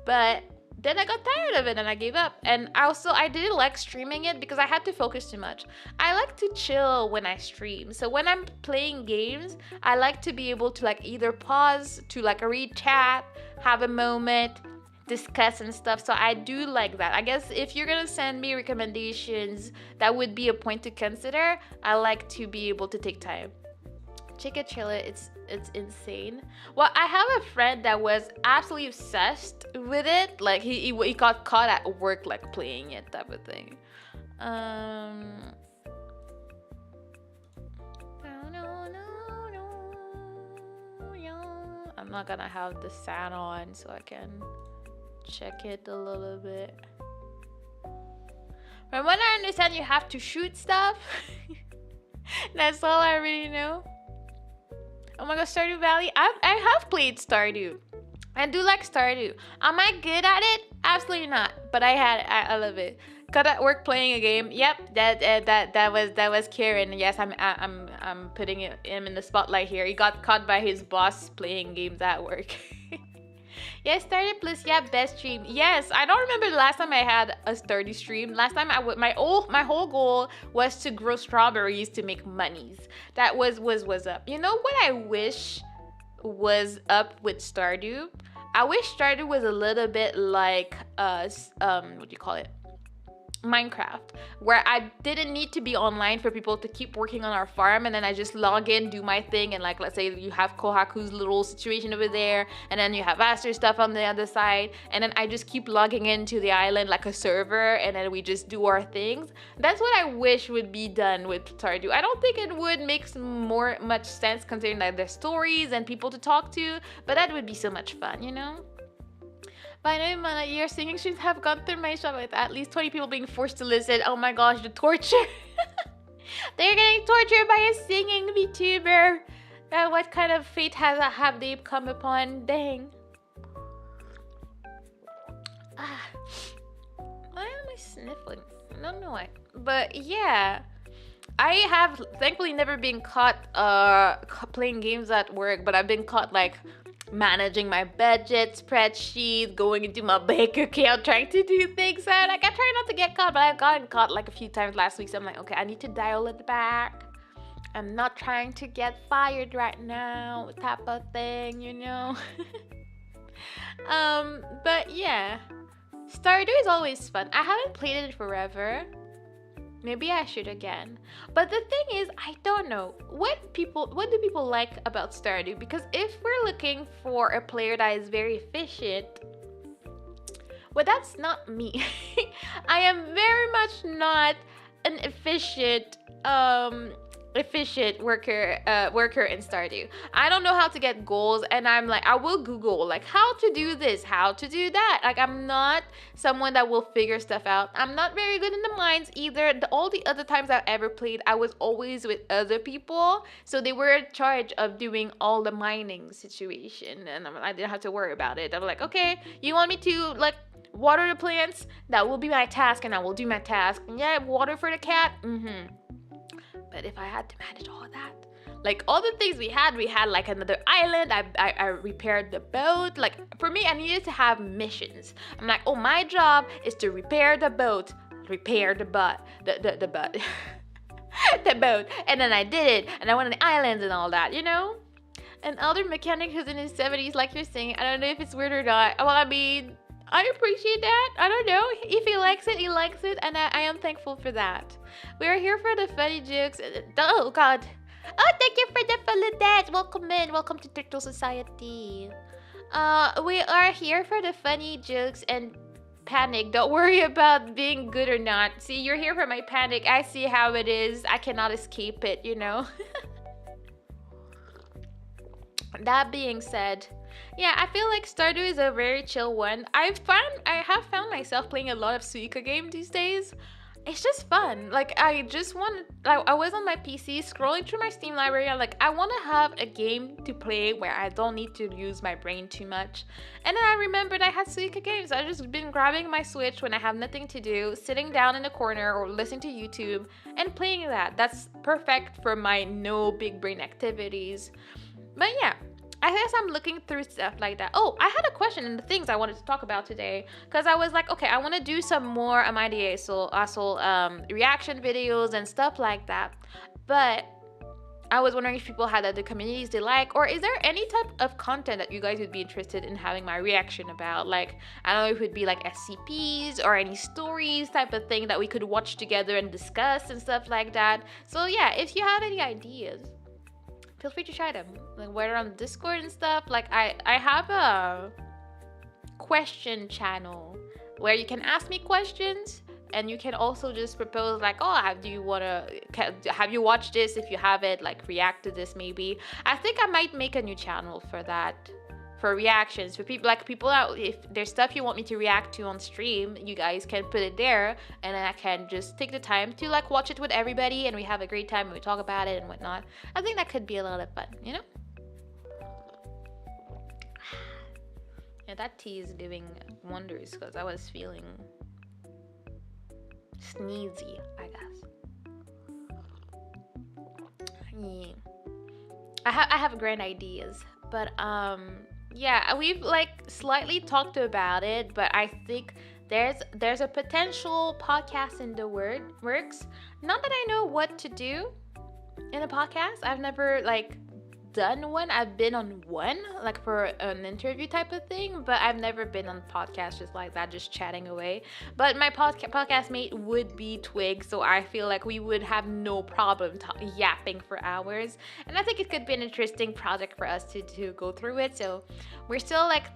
But then I got tired of it and I gave up. And also, I didn't like streaming it because I had to focus too much. I like to chill when I stream. So when I'm playing games, I like to be able to like either pause to like read chat, have a moment, discuss and stuff. So I do like that. I guess if you're gonna send me recommendations, that would be a point to consider. I like to be able to take time. Chica Chilla, it's insane. Well, I have a friend that was absolutely obsessed with it. Like he got caught at work like playing it type of thing. I'm not gonna have the sound on so I can check it a little bit. From what I understand, you have to shoot stuff. That's all I really know. Oh my god, Stardew Valley. I have played Stardew. I do like Stardew. Am I good at it? Absolutely not. But I love it. Caught at work playing a game. Yep, that was Kieran. Yes, I'm putting him in the spotlight here. He got caught by his boss playing games at work. Yes, Stardew plus yeah, best stream. Yes, I don't remember the last time I had a Stardew stream. Last time my whole goal was to grow strawberries to make monies. That was up. You know what I wish was up with Stardew? I wish Stardew was a little bit like what do you call it? Minecraft, where I didn't need to be online for people to keep working on our farm, and then I just log in, do my thing, and like let's say you have Kohaku's little situation over there, and then you have Aster's stuff on the other side, and then I just keep logging into the island like a server, and then we just do our things. That's what I wish would be done with Stardew. I don't think it would make much sense considering that there's stories and people to talk to, but that would be so much fun, you know? By the way, your singing streams have gone through my shop with at least 20 people being forced to listen. Oh my gosh, the torture. They're getting tortured by a singing VTuber. What kind of fate have they come upon? Dang. Why am I sniffling? I don't know why. But yeah. I have thankfully never been caught playing games at work, but I've been caught like managing my budget spreadsheet, going into my bank account, trying to do things. So like I try not to get caught, but I've gotten caught like a few times last week. So I'm like, okay, I need to dial it back. I'm not trying to get fired right now, type of thing, you know. But yeah, Stardew is always fun. I haven't played it forever. Maybe I should again. But the thing is, I don't know. What do people like about Stardew? Because if we're looking for a player that is very efficient, well, that's not me. I am very much not an efficient worker in Stardew. I don't know how to get goals, and I'm like, I will Google like how to do this, how to do that. Like I'm not someone that will figure stuff out. I'm not very good in the mines either. All the other times I've ever played, I was always with other people, so they were in charge of doing all the mining situation, and I didn't have to worry about it. I'm like, okay, you want me to like water the plants? That will be my task, and I will do my task. Yeah, water for the cat. But if I had to manage all of that, like all the things we had like another island. I repaired the boat. Like for me, I needed to have missions. I'm like, oh, my job is to repair the boat, repair the boat, the boat, the boat. And then I did it, and I went on the islands and all that, you know. An elder mechanic who's in his 70s, like you're saying. I don't know if it's weird or not. Well, I mean, I appreciate that. I don't know. If he likes it, he likes it, and I am thankful for that. We are here for the funny jokes. Oh, God. Oh, thank you for the follow dance. Welcome in. Welcome to Turtle Society. We are here for the funny jokes and panic. Don't worry about being good or not. See, you're here for my panic. I see how it is. I cannot escape it, you know. That being said, yeah, I feel like Stardew is a very chill one. I have found myself playing a lot of Suika games these days. It's just fun. Like I was on my PC scrolling through my Steam library. I'm like, I want to have a game to play where I don't need to use my brain too much. And then I remembered I had Suika games. I just been grabbing my Switch when I have nothing to do, sitting down in a corner or listening to YouTube and playing that. That's perfect for my no big brain activities. But yeah, I guess I'm looking through stuff like that. Oh, I had a question in the things I wanted to talk about today, because I was like, okay, I want to do some more Amadi Asol reaction videos and stuff like that. But I was wondering if people had other communities they like, or is there any type of content that you guys would be interested in having my reaction about? Like, I don't know if it would be like SCPs or any stories type of thing that we could watch together and discuss and stuff like that. So yeah, if you have any ideas, feel free to try them, like whether on Discord and stuff. Like I have a question channel where you can ask me questions, and you can also just propose like, oh, have you watched this? If you have it, like react to this maybe. I think I might make a new channel for that, for reactions, for people out. If there's stuff you want me to react to on stream, you guys can put it there, and then I can just take the time to like watch it with everybody, and we have a great time and we talk about it and whatnot. I think that could be a lot of fun, you know. Yeah, that tea is doing wonders because I was feeling sneezy, I guess. Yeah. I have grand ideas, but yeah, we've like slightly talked about it, but I think there's a potential podcast in the works. Not that I know what to do in a podcast. I've never like done one. I've been on one like for an interview type of thing, but I've never been on podcast just like that, just chatting away. But my podcast mate would be Twig, so I feel like we would have no problem yapping for hours. And I think it could be an interesting project for us to go through it. So we're still like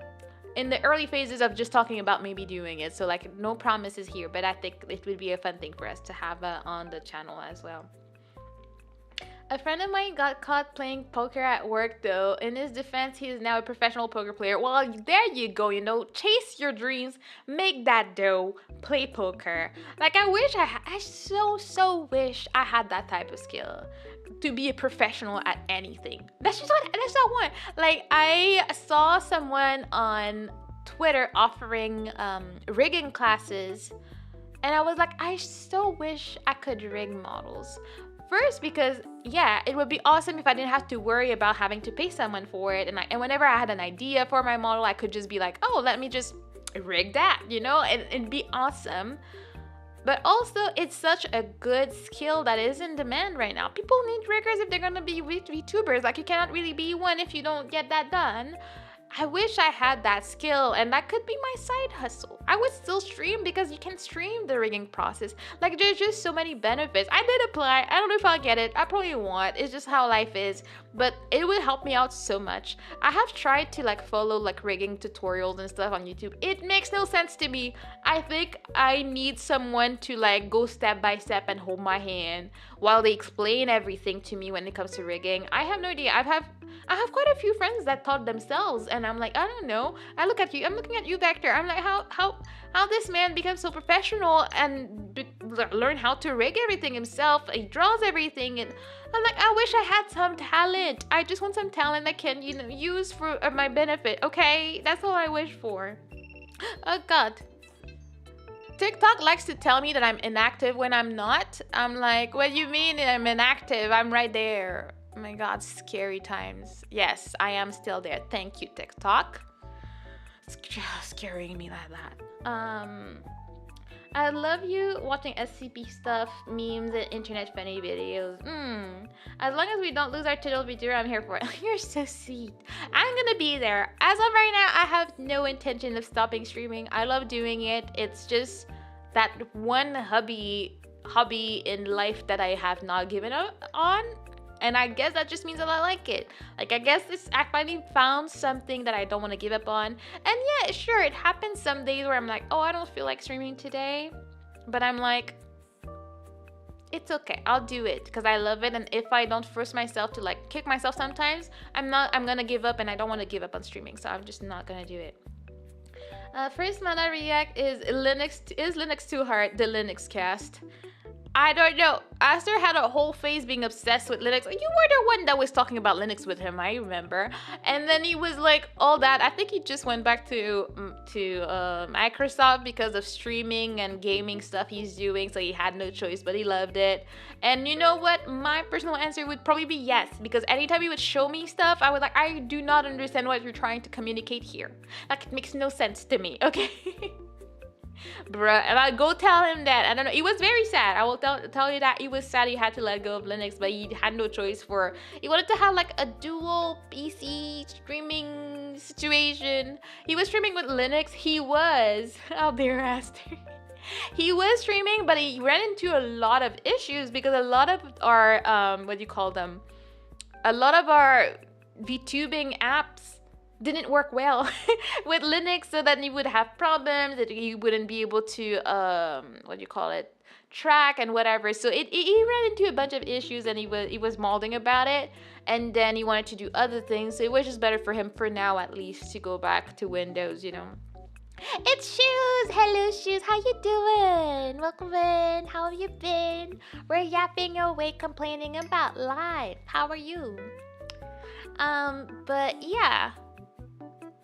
in the early phases of just talking about maybe doing it. So like no promises here, but I think it would be a fun thing for us to have on the channel as well. A friend of mine got caught playing poker at work though. In his defense, he is now a professional poker player. Well, there you go, chase your dreams, make that dough, play poker. Like I so wish I had that type of skill to be a professional at anything. That's not one. Like I saw someone on Twitter offering rigging classes, and I was like, I so wish I could rig models. First, because yeah, it would be awesome if I didn't have to worry about having to pay someone for it, and whenever I had an idea for my model, I could just be like, oh, let me just rig that, and it'd be awesome. But also, it's such a good skill that is in demand right now. People need riggers if they're gonna be VTubers. Like, you cannot really be one if you don't get that done. I wish I had that skill, and that could be my side hustle. I would still stream because you can stream the rigging process. Like, there's just so many benefits. I did apply. I don't know if I'll get it. I probably won't. It's just how life is. But it would help me out so much. I have tried to like follow like rigging tutorials and stuff on YouTube. It makes no sense to me. I think I need someone to like go step by step and hold my hand while they explain everything to me when it comes to rigging. I have no idea. I have quite a few friends that taught themselves, and I'm like, I don't know. I'm looking at you, Vector. I'm like, how this man becomes so professional and learn how to rig everything himself. He draws everything, and I'm like, I wish I had some talent. I just want some talent I can, use for my benefit. Okay, that's all I wish for. Oh God. TikTok likes to tell me that I'm inactive when I'm not. I'm like, what do you mean I'm inactive? I'm right there. Oh my God, scary times. Yes, I am still there. Thank you, TikTok. It's scaring me like that. I love you watching SCP stuff, memes, and internet funny videos. As long as we don't lose our title video, I'm here for it. You're so sweet. I'm gonna be there. As of right now, I have no intention of stopping streaming. I love doing it. It's just that one hobby in life that I have not given up on. And I guess that just means that I like it. Like, I guess I finally found something that I don't want to give up on. And yeah, sure, it happens some days where I'm like, oh, I don't feel like streaming today. But I'm like, it's okay, I'll do it because I love it. And if I don't force myself to like kick myself sometimes, I'm gonna give up, and I don't want to give up on streaming. So I'm just not gonna do it. First mana react is Linux too hard, the Linux cast. I don't know. Aster had a whole phase being obsessed with Linux. You were the one that was talking about Linux with him, I remember. And then he was like, all that. I think he just went back to Microsoft because of streaming and gaming stuff he's doing. So he had no choice, but he loved it. And you know what? My personal answer would probably be yes. Because anytime he would show me stuff, I was like, I do not understand what you're trying to communicate here. Like, it makes no sense to me, okay? Bruh, and I go tell him that. I don't know. He was very sad. I will tell you that he was sad he had to let go of Linux, but he had no choice he wanted to have like a dual PC streaming situation. He was streaming with Linux. He was out there, Aster. He was streaming, but he ran into a lot of issues because a lot of our what do you call them? A lot of our VTubing apps didn't work well with Linux, so that he would have problems, that he wouldn't be able to track and whatever. So he ran into a bunch of issues, and he was molding about it, and then he wanted to do other things. So it was just better for him for now, at least, to go back to Windows, It's Shoes! Hello, Shoes! How you doing? Welcome in. How have you been? We're yapping away, complaining about life. How are you? But yeah.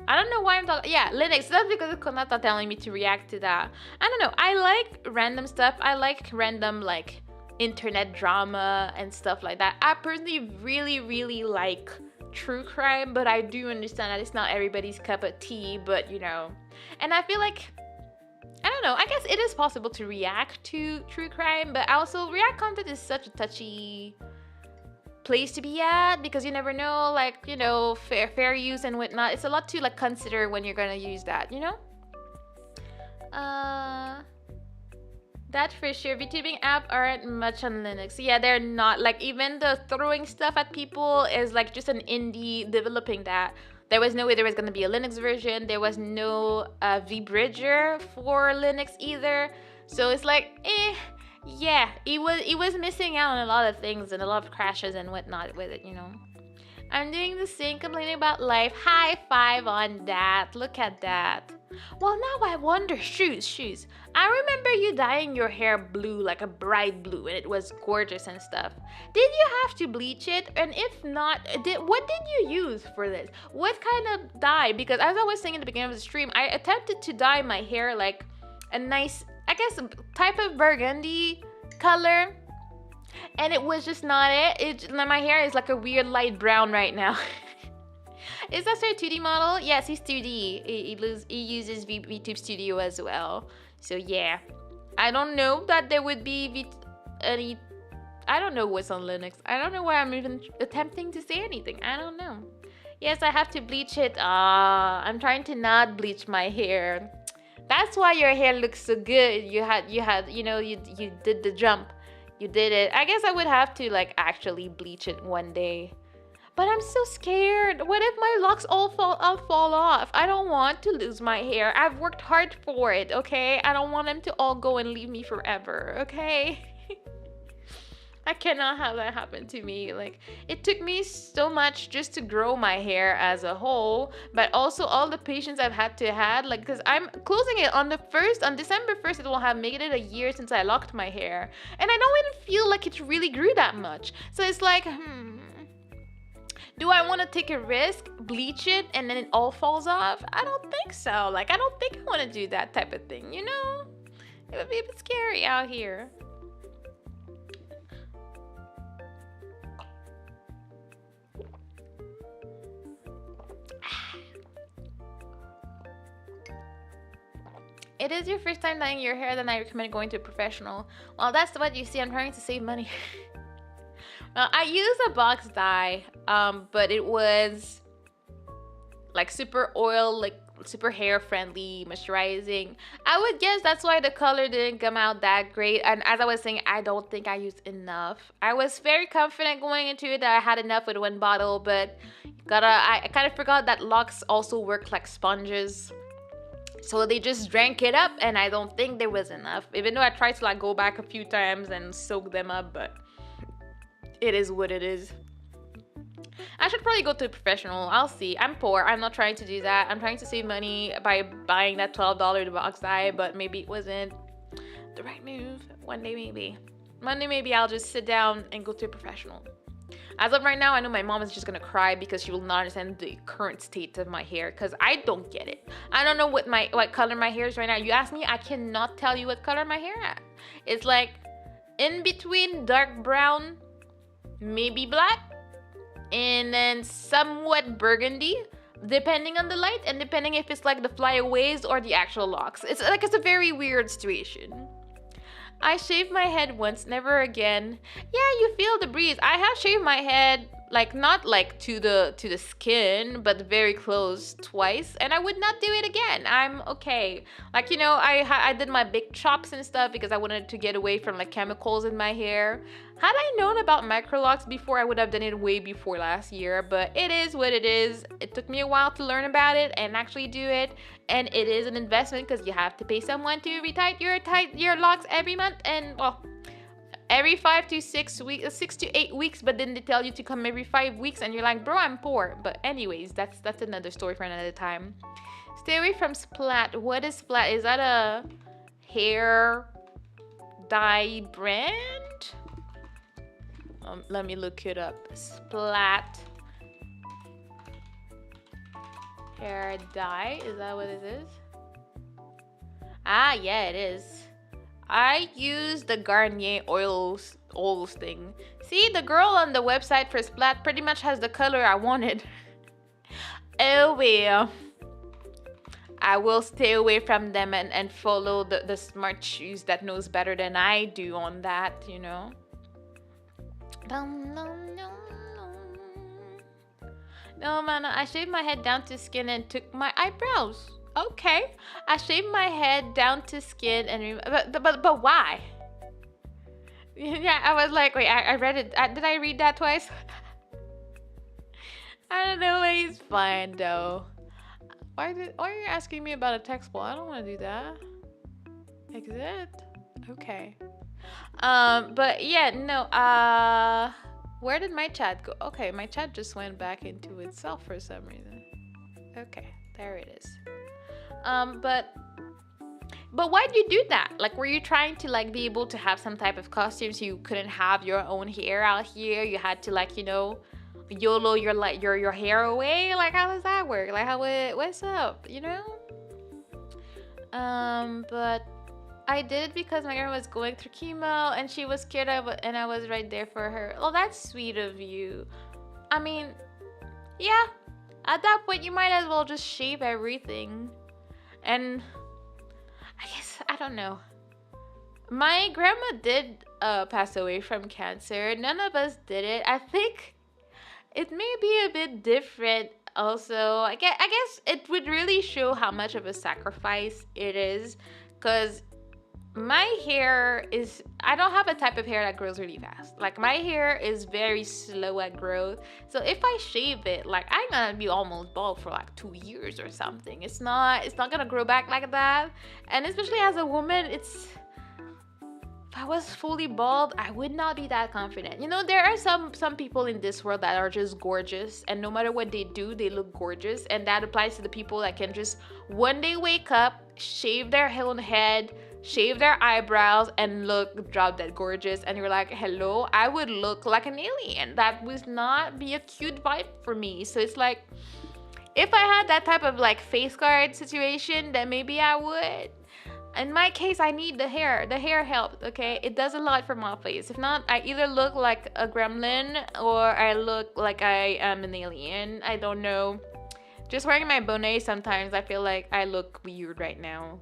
I don't know why I'm talking. Yeah, Linux. That's because Konata telling me to react to that. I don't know. I like random stuff. I like random like internet drama and stuff like that. I personally really, really like true crime, but I do understand that it's not everybody's cup of tea. But you know, and I feel like I don't know. I guess it is possible to react to true crime, but also react content is such a touchy place to be at because you never know, like, you know, fair use and whatnot. It's a lot to like consider when you're gonna use that, you know. uh that for sure. VTubing app aren't much on Linux. Yeah, they're not. Like even the throwing stuff at people is like just an indie developing that. There was no way there was gonna be a Linux version. There was no vBridger for Linux either. So it's like, yeah, it was missing out on a lot of things and a lot of crashes and whatnot with it, you know. I'm doing the same, complaining about life. High five on that. Look at that. Well, now I wonder, shoes. I remember you dyeing your hair blue, like a bright blue, and it was gorgeous and stuff. Did you have to bleach it? And if not, what did you use for this? What kind of dye? Because as I was saying in the beginning of the stream, I attempted to dye my hair like a nice, I guess, type of burgundy color. And it was just not it. My hair is like a weird light brown right now. Is that a 2D model? Yes, he's 2D. He uses VTube Studio as well. So yeah, I don't know that there would be any. I don't know what's on Linux. I don't know why I'm even attempting to say anything. I don't know. Yes, I have to bleach it. I'm trying to not bleach my hair. That's why your hair looks so good. You did the jump. You did it. I guess I would have to like actually bleach it one day. But I'm so scared. What if my locks all fall off? I don't want to lose my hair. I've worked hard for it, okay? I don't want them to all go and leave me forever, okay? I cannot have that happen to me. Like, it took me so much just to grow my hair as a whole, but also all the patience I've had to have, like, because I'm closing it on December 1st, it will have made it a year since I locked my hair, and I don't even feel like it really grew that much. So it's like, do I want to take a risk, bleach it, and then it all falls off? I don't think so. Like, I don't think I want to do that type of thing, you know? It would be a bit scary out here. It is your first time dyeing your hair, then I recommend going to a professional. Well, that's what you see. I'm trying to save money. Well, I used a box dye, but it was like super oil, like super hair friendly, moisturizing. I would guess that's why the color didn't come out that great. And as I was saying, I don't think I used enough. I was very confident going into it that I had enough with one bottle, but I kind of forgot that locks also work like sponges. So they just drank it up, and I don't think there was enough. Even though I tried to like go back a few times and soak them up, but it is what it is. I should probably go to a professional. I'll see. I'm poor. I'm not trying to do that. I'm trying to save money by buying that $12 box dye, but maybe it wasn't the right move. One day maybe. Monday maybe I'll just sit down and go to a professional. As of right now, I know my mom is just gonna cry because she will not understand the current state of my hair because I don't get it. I don't know what color my hair is right now. You ask me, I cannot tell you what color my hair is. It's like in between dark brown, maybe black, and then somewhat burgundy, depending on the light and depending if it's like the flyaways or the actual locks. It's a very weird situation. I shaved my head once, never again. Yeah, you feel the breeze. I have shaved my head, like not like to the skin, but very close twice, and I would not do it again. I'm okay. Like, you know, I did my big chops and stuff because I wanted to get away from like chemicals in my hair. Had I known about microlocks before, I would have done it way before last year, but it is what it is. It took me a while to learn about it and actually do it, and it is an investment because you have to pay someone to retight your locks every month, and well, every 6 to 8 weeks, but then they tell you to come every 5 weeks, and you're like, bro, I'm poor. But anyways, that's another story for another time. Stay away from Splat. What is Splat? Is that a hair dye brand? Let me look it up. Splat hair dye. Is that what it is? Ah, yeah, it is. I use the Garnier oils thing. See, the girl on the website for Splat pretty much has the color I wanted. Oh well. I will stay away from them and follow the smart shoes that knows better than I do on that, you know. No, man, I shaved my head down to skin and took my eyebrows. Okay, I shaved my head down to skin and but why? Yeah, I was like, wait, I read it. Did I read that twice? I don't know. It's fine though. Why are you asking me about a text ball? I don't want to do that. Exit. Okay. But yeah, no. Where did my chat go? Okay, my chat just went back into itself for some reason. Okay, there it is. But why'd you do that? Like, were you trying to like be able to have some type of costume so you couldn't have your own hair out here? You had to like, you know, YOLO your hair away? Like, how does that work? Like, what's up? You know? But I did it because my grandma was going through chemo and she was scared and I was right there for her. Oh, that's sweet of you. I mean, yeah. At that point, you might as well just shave everything. And I guess, I don't know. My grandma did pass away from cancer. None of us did it. I think it may be a bit different also. I guess it would really show how much of a sacrifice it is. Because my hair is, I don't have a type of hair that grows really fast. Like, my hair is very slow at growth. So if I shave it, like, I'm gonna be almost bald for like 2 years or something. It's not gonna grow back like that. And especially as a woman, if I was fully bald, I would not be that confident. You know, there are some people in this world that are just gorgeous, and no matter what they do, they look gorgeous. And that applies to the people that can just one day wake up, shave their whole head, shave their eyebrows, and look drop dead gorgeous. And you're like, hello, I would look like an alien. That would not be a cute vibe for me. So it's like, if I had that type of like face guard situation, then maybe I would. In my case, I need the hair. The hair helps, okay? It does a lot for my face. If not, I either look like a gremlin or I look like I am an alien. I don't know. Just wearing my bonnet sometimes, I feel like I look weird right now.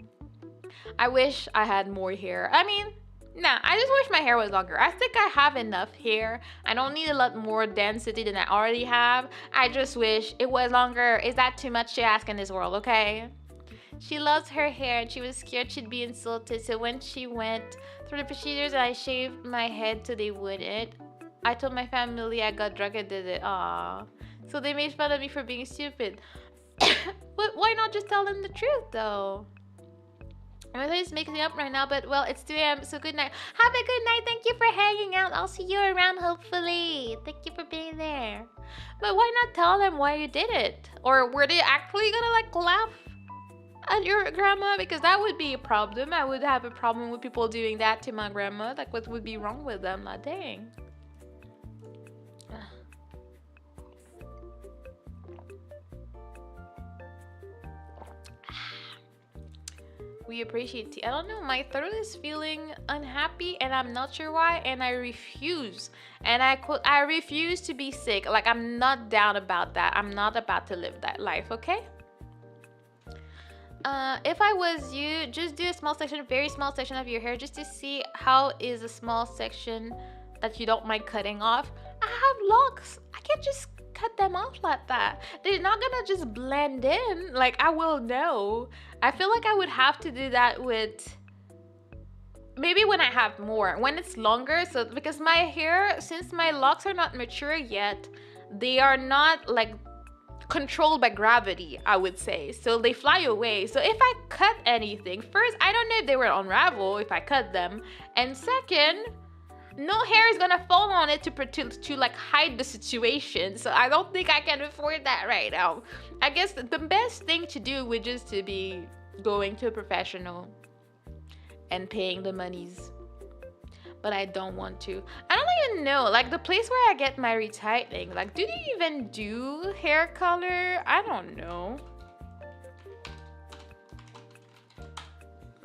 I wish I had more hair. I mean, nah, I just wish my hair was longer. I think I have enough hair. I don't need a lot more density than I already have. I just wish it was longer. Is that too much to ask in this world, okay? She loves her hair and she was scared she'd be insulted. So when she went through the procedures, I shaved my head so they wouldn't. I told my family I got drunk and did it. Aww. So they made fun of me for being stupid. But why not just tell them the truth though? I'm just mixing up right now, but well, it's 2 a.m. So good night. Have a good night. Thank you for hanging out. I'll see you around hopefully. Thank you for being there. But why not tell them why you did it? Or were they actually gonna like laugh at your grandma? Because that would be a problem. I would have a problem with people doing that to my grandma. Like, what would be wrong with them? Like, dang. We appreciate tea. I don't know, my throat is feeling unhappy and I'm not sure why, and I refuse. And I refuse to be sick. Like, I'm not down about that. I'm not about to live that life, okay? If I was you, just do a small section, very small section of your hair just to see how is a small section that you don't mind cutting off. I have locks. I can't just cut them off like that. They're not gonna just blend in. Like, I will know. I feel like I would have to do that with maybe when I have more, when it's longer. So because my hair, since my locks are not mature yet, they are not like controlled by gravity, I would say. So they fly away. So if I cut anything, first, I don't know if they will unravel if I cut them. And second, no hair is gonna fall on it to like hide the situation. So I don't think I can afford that right now. I guess the best thing to do would just to be going to a professional and paying the monies. But I don't want to. I don't even know, like the place where I get my retightening, like do they even do hair color? I don't know.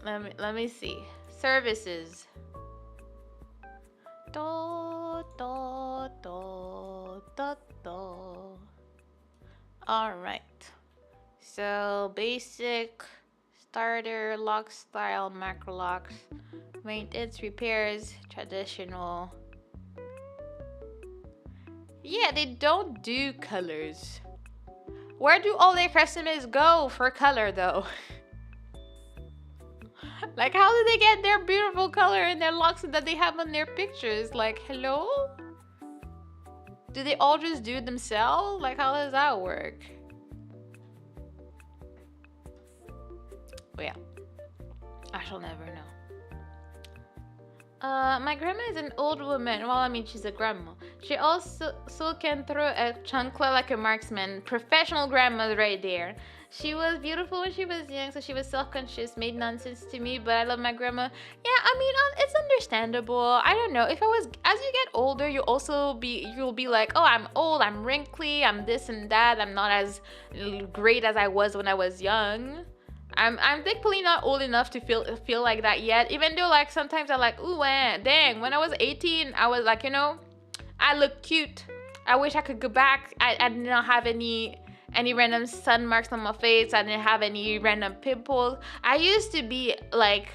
Let me see. Services. Do, do, do, do, do. All right. So basic, starter, lock style, macro locks, maintenance, repairs, traditional. Yeah, they don't do colors. Where do all their customers go for color though? Like, how do they get their beautiful color in their locks that they have on their pictures? Like, hello? Do they all just do it themselves? Like, how does that work? Well, I shall never know. My grandma is an old woman. Well, I mean, she's a grandma. She also can throw a chancla like a marksman. Professional grandma right there. She was beautiful when she was young, so she was self-conscious, made nonsense to me, but I love my grandma. Yeah, I mean, it's understandable. I don't know. If I was, as you get older, you'll be like, oh, I'm old, I'm wrinkly, I'm this and that. I'm not as great as I was when I was young. I'm thankfully not old enough to feel like that yet. Even though like sometimes I'm like, ooh, dang, when I was 18, I was like, I look cute. I wish I could go back. I did not have any random sun marks on my face. I didn't have any random pimples. I used to be like,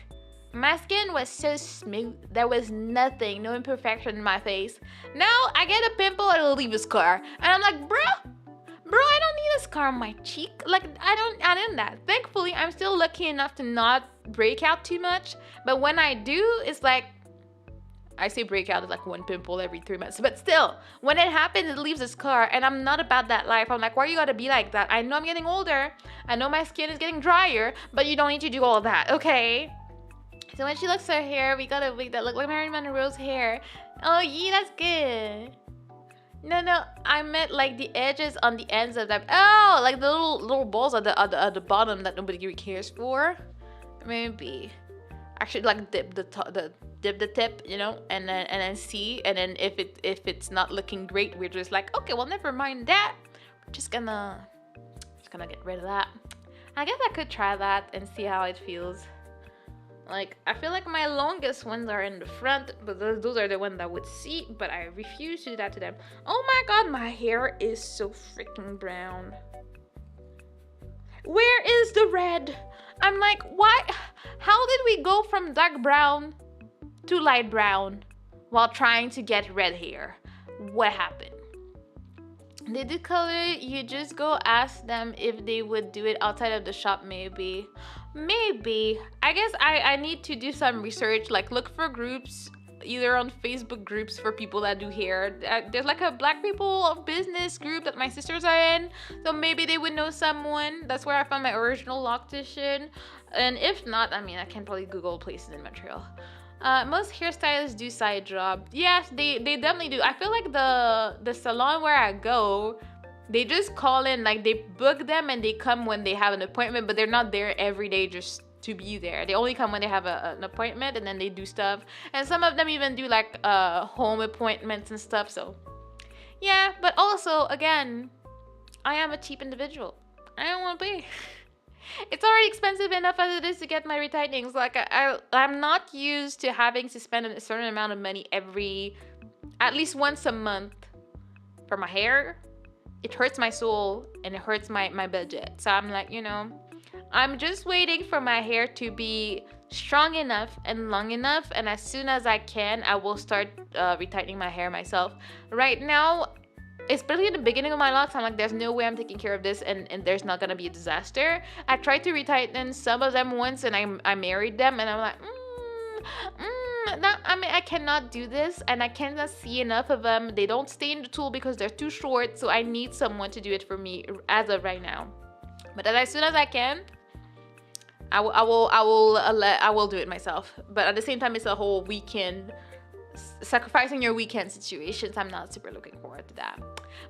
my skin was so smooth. There was nothing, no imperfection in my face. Now I get a pimple, it'll leave a scar. And I'm like, bro, I don't need a scar on my cheek. Like, I don't that. Thankfully, I'm still lucky enough to not break out too much. But when I do, it's like, I say breakout is like one pimple every 3 months. But still, when it happens, it leaves a scar. And I'm not about that life. I'm like, why you gotta be like that? I know I'm getting older. I know my skin is getting drier. But you don't need to do all that, okay? So when she looks at her hair, we got a wig that looked like Marilyn Monroe's hair. Oh, yeah, that's good. No, I meant like the edges on the ends of them. Oh, like the little balls at the bottom that nobody really cares for. Maybe. Actually, like dip the tip, and then see, and then if it's not looking great, we're just like, okay, well, never mind that. We're just gonna get rid of that. I guess I could try that and see how it feels. Like, I feel like my longest ones are in the front, but those are the ones that would see, but I refuse to do that to them. Oh my god, my hair is so freaking brown. Where is the red? I'm like, why? How did we go from dark brown to light brown while trying to get red hair? What happened? They do color, you just go ask them if they would do it outside of the shop, maybe. I guess I need to do some research, like look for groups, either on Facebook groups for people that do hair. There's like a black people of business group that my sisters are in, so maybe they would know someone. That's where I found my original loctician. And if not, I mean, I can probably Google places in Montreal. Most hairstylists do side job. Yes, they definitely do. I feel like the salon where I go, they just call in, like they book them and they come when they have an appointment, but they're not there every day just to be there. They only come when they have an appointment, and then they do stuff. And some of them even do like home appointments and stuff. So yeah, but also again, I am a cheap individual. I don't want to pay. It's already expensive enough as it is to get my retightenings. Like I'm not used to having to spend a certain amount of money at least once a month for my hair. It hurts my soul and it hurts my budget. So I'm like, I'm just waiting for my hair to be strong enough and long enough, and as soon as I can, I will start retightening my hair myself. Right now, especially at the beginning of my locks, I'm like, there's no way I'm taking care of this, and there's not gonna be a disaster. I tried to retighten some of them once, and I married them, and I'm like, I cannot do this, and I cannot see enough of them. They don't stay in the tool because they're too short, so I need someone to do it for me as of right now. But as soon as I can, I will do it myself. But at the same time, it's a whole weekend, sacrificing your weekend situations. I'm not super looking forward to that.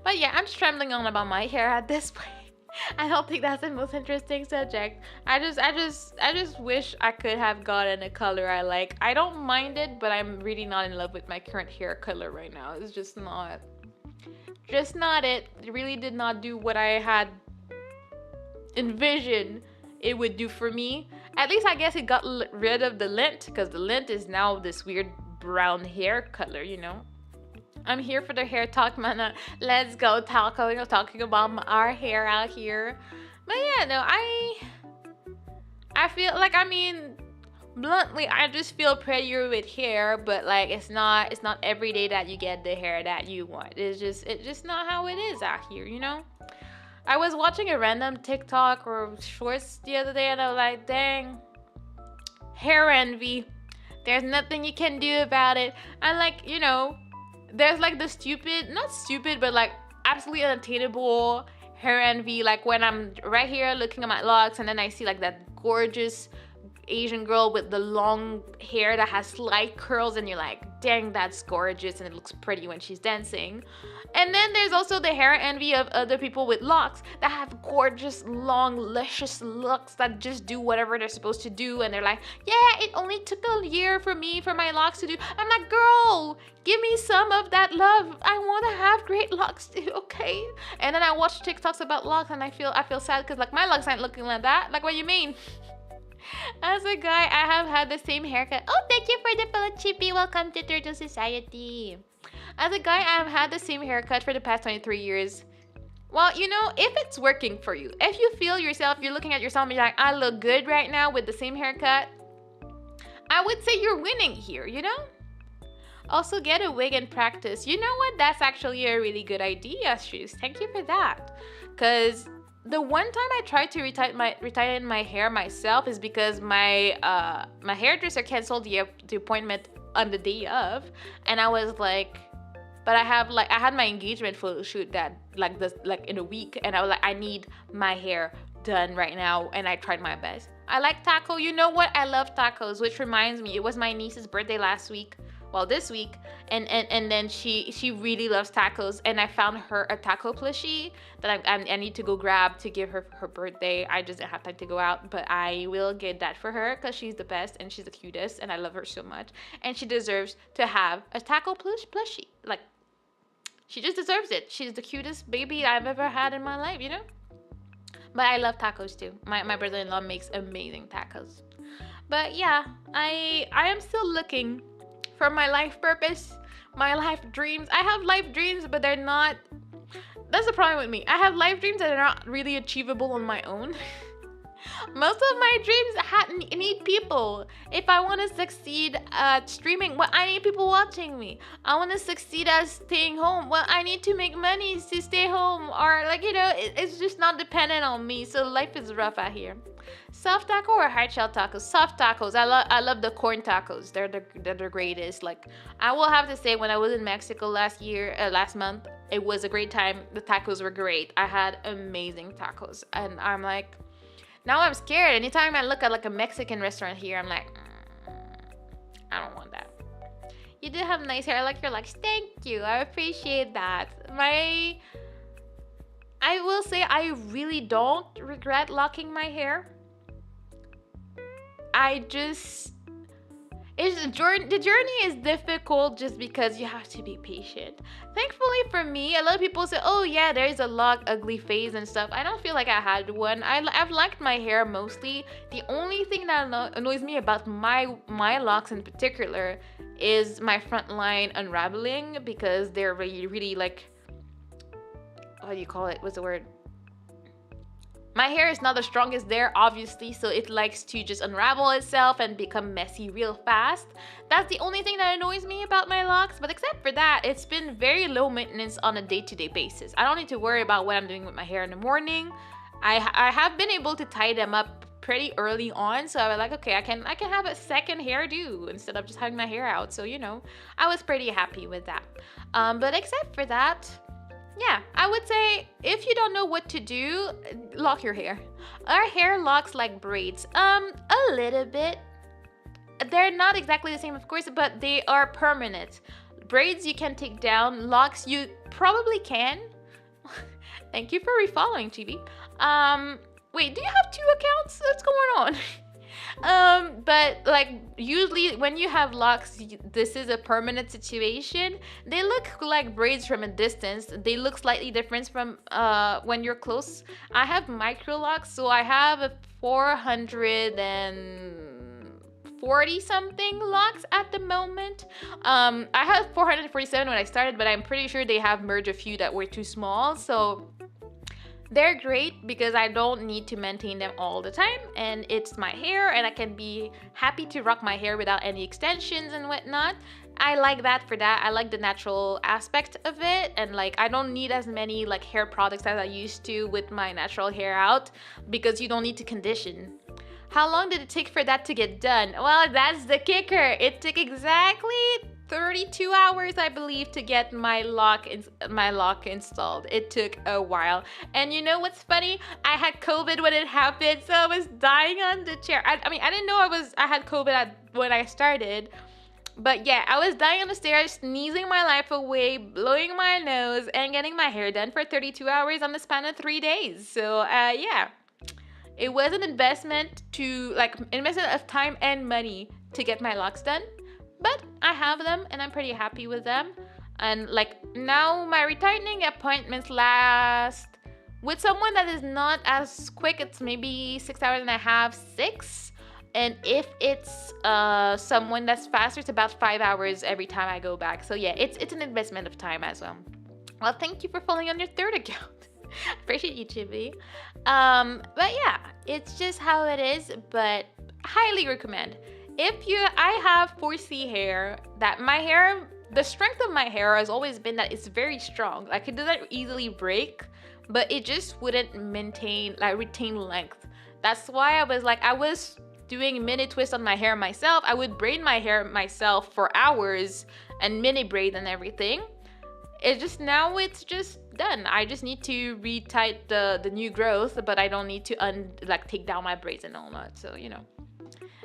But yeah, I'm just trembling on about my hair at this point. I don't think that's the most interesting subject. I just wish I could have gotten a color I like. I don't mind it, but I'm really not in love with my current hair color right now. It's just not it. It really did not do what I had envisioned it would do for me. At least I guess it got rid of the lint, because the lint is now this weird brown hair color, you know. I'm here for the hair talk, man. Let's go talking about our hair out here. But yeah, no, I feel like, I mean, bluntly, I just feel prettier with hair, but like it's not every day that you get the hair that you want. It's just not how it is out here, you know. I was watching a random TikTok or shorts the other day, and I was like, dang, hair envy. There's nothing you can do about it. And like, you know, there's like the stupid, not stupid, but like absolutely unattainable hair envy. Like when I'm right here looking at my locks, and then I see like that gorgeous Asian girl with the long hair that has slight curls, and you're like, dang, that's gorgeous, and it looks pretty when she's dancing. And then there's also the hair envy of other people with locks that have gorgeous, long, luscious locks that just do whatever they're supposed to do, and they're like, yeah, it only took a year for my locks to do. I'm like, girl, give me some of that love. I want to have great locks too, okay? And then I watch TikToks about locks, and I feel sad because like my locks aren't looking like that. Like, what do you mean? As a guy, I have had the same haircut. Oh, thank you for the fellow chippy. Welcome to Turtle Society. As a guy, I have had the same haircut for the past 23 years. Well, you know, if it's working for you, if you feel yourself, you're looking at yourself and you're like, I look good right now with the same haircut, I would say you're winning here, you know? Also, get a wig and practice. You know what? That's actually a really good idea, Shoes. Thank you for that. Because the one time I tried to retighten my hair myself is because my hairdresser canceled the appointment on the day of, and I was like, but I had my engagement photo shoot that like in a week, and I was like, I need my hair done right now, and I tried my best. I like taco. You know what? I love tacos, which reminds me, it was my niece's birthday last week. Well, this week, and then she really loves tacos, and I found her a taco plushie that I need to go grab to give her for her birthday. I just didn't have time to go out, but I will get that for her because she's the best and she's the cutest, and I love her so much, and she deserves to have a taco plushie. Like, she just deserves it. She's the cutest baby I've ever had in my life, you know. But I love tacos too. My brother-in-law makes amazing tacos. But yeah, I am still looking for my life purpose, my life dreams. I have life dreams, but they're not, that's the problem with me. I have life dreams that are not really achievable on my own. Most of my dreams need people. If I want to succeed at streaming, well, I need people watching me. I want to succeed at staying home. Well, I need to make money to stay home, or like, you know, it's just not dependent on me. So life is rough out here. Soft taco or hard shell tacos? Soft tacos. I love the corn tacos. They're the greatest. Like, I will have to say, when I was in Mexico last month, it was a great time. The tacos were great. I had amazing tacos, and I'm like, now I'm scared. Anytime I look at like a Mexican restaurant here, I'm like, I don't want that. You do have nice hair. I like your locks. Thank you. I appreciate that. I will say I really don't regret locking my hair. The journey is difficult just because you have to be patient. Thankfully for me, a lot of people say, oh yeah, there's a lock ugly phase and stuff. I don't feel like I had one. I've liked my hair mostly. The only thing that annoys me about my locks in particular is my front line unraveling, because they're really like, what do you call it? What's the word? My hair is not the strongest there, obviously, so it likes to just unravel itself and become messy real fast. That's the only thing that annoys me about my locks, but except for that, it's been very low maintenance on a day-to-day basis. I don't need to worry about what I'm doing with my hair in the morning. I have been able to tie them up pretty early on, so I was like, okay, I can have a second hairdo instead of just having my hair out. So, you know, I was pretty happy with that. But except for that, yeah, I would say if you don't know what to do, lock your hair. Our hair locks like braids. A little bit. They're not exactly the same, of course, but they are permanent. Braids you can take down. Locks you probably can. Thank you for refollowing, Chibi. Wait, do you have 2 accounts? What's going on? But like, usually when you have locks, this is a permanent situation. They look like braids from a distance. They look slightly different from when you're close. I have micro locks, so I have 440 something locks at the moment. I had 447 when I started, but I'm pretty sure they have merged a few that were too small. So they're great because I don't need to maintain them all the time, and it's my hair, and I can be happy to rock my hair without any extensions and whatnot. I like that for that. I like the natural aspect of it, and like I don't need as many like hair products as I used to with my natural hair out, because you don't need to condition. How long did it take for that to get done? Well, that's the kicker. It took exactly 32 hours, I believe, to get my lock installed. It took a while. And you know what's funny? I had COVID when it happened, so I was dying on the chair. I mean, I didn't know I had COVID when I started. But yeah, I was dying on the stairs, sneezing my life away, blowing my nose, and getting my hair done for 32 hours on the span of 3 days. So yeah. It was an investment of time and money to get my locks done, but I have them and I'm pretty happy with them. And like now my retightening appointments last with someone that is not as quick. It's maybe 6 hours and a half, 6. And if it's someone that's faster, it's about 5 hours every time I go back. So yeah, it's an investment of time as well. Well, thank you for following on your third account. Appreciate you, Chibi. But yeah, it's just how it is, but highly recommend. I have 4C hair, the strength of my hair has always been that it's very strong. Like it doesn't easily break, but it just wouldn't retain length. That's why I was doing mini twists on my hair myself. I would braid my hair myself for hours and mini braid and everything. Now it's just done. I just need to retight the new growth, but I don't need to take down my braids and all that. So,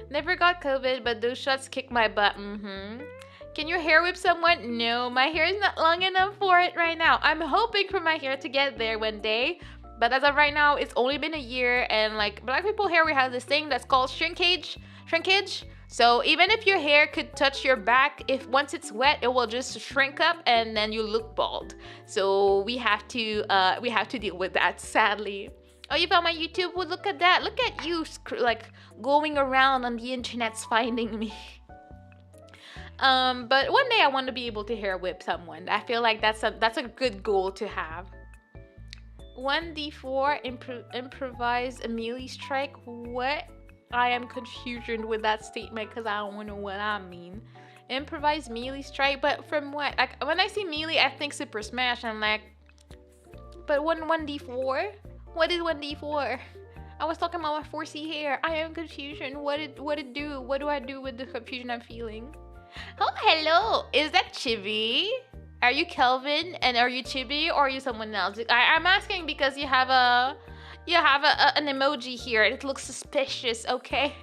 Never got COVID, but those shots kick my butt. Can you hair whip someone? No, my hair is not long enough for it right now. I'm hoping for my hair to get there one day, but as of right now, it's only been a year, and like black people hair, we have this thing that's called shrinkage. So even if your hair could touch your back, if once it's wet, it will just shrink up and then you look bald. So we have to deal with that, sadly. Oh, you found my YouTube? Well, look at that. Look at you, going around on the internet finding me. But one day I want to be able to hair whip someone. I feel like that's a good goal to have. 1D4 improvise a melee strike. What? I am confused with that statement because I don't know what I mean. Improvise melee strike, but from what? Like when I see melee, I think Super Smash. I'm like, but 1D4? What is 1D4? I was talking about my 4C hair. I am confused. What it do? What do I do with the confusion I'm feeling? Oh, hello. Is that Chibi? Are you Kelvin? And are you Chibi or are you someone else? I'm asking because you have an emoji here and it looks suspicious, okay?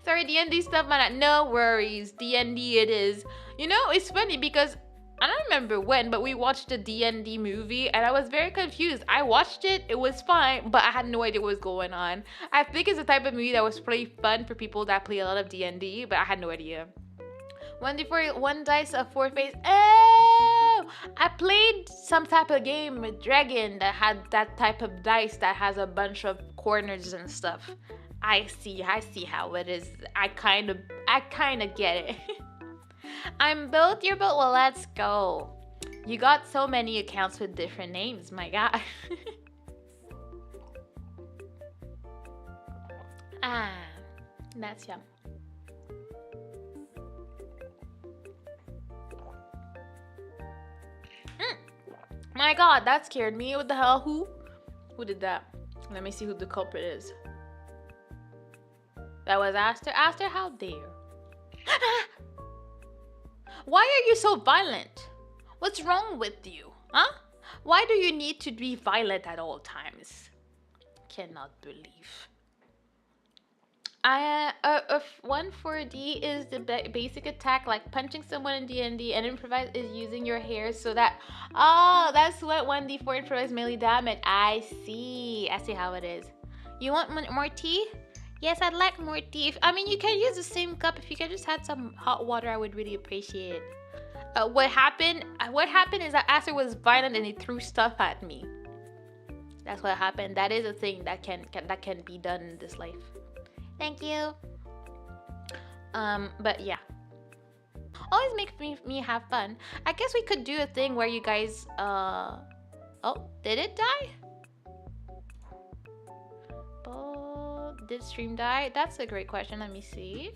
Sorry, D&D stuff, man. No worries. D&D it is. It's funny because I don't remember when, but we watched the D&D movie and I was very confused. I watched it, it was fine, but I had no idea what was going on. I think it's the type of movie that was pretty fun for people that play a lot of D&D, but I had no idea. 1D4, 1 dice of 4 face. Oh! I played some type of game with Dragon that had that type of dice that has a bunch of corners and stuff. I see how it is. I kind of get it. I'm both, you're both. Well, let's go. You got so many accounts with different names, my God. That's yum. My God, that scared me. What the hell? Who did that? Let me see who the culprit is. That was Aster. Aster, how dare? Why are you so violent? What's wrong with you? Huh? Why do you need to be violent at all times? Cannot believe. 1/4D is the basic attack, like punching someone in D&D, and improvise is using your hair so that... Oh, that's what 1D4 improvise melee damage. I see how it is. You want more tea? Yes, I'd like more tea. I mean, you can use the same cup. If you can just add some hot water, I would really appreciate it. What happened is that Aster was violent and he threw stuff at me. That's what happened. That is a thing that can be done in this life. Thank you. But yeah, always makes me have fun. I guess we could do a thing where you guys oh, did it die? Oh, did stream die? That's a great question. Let me see.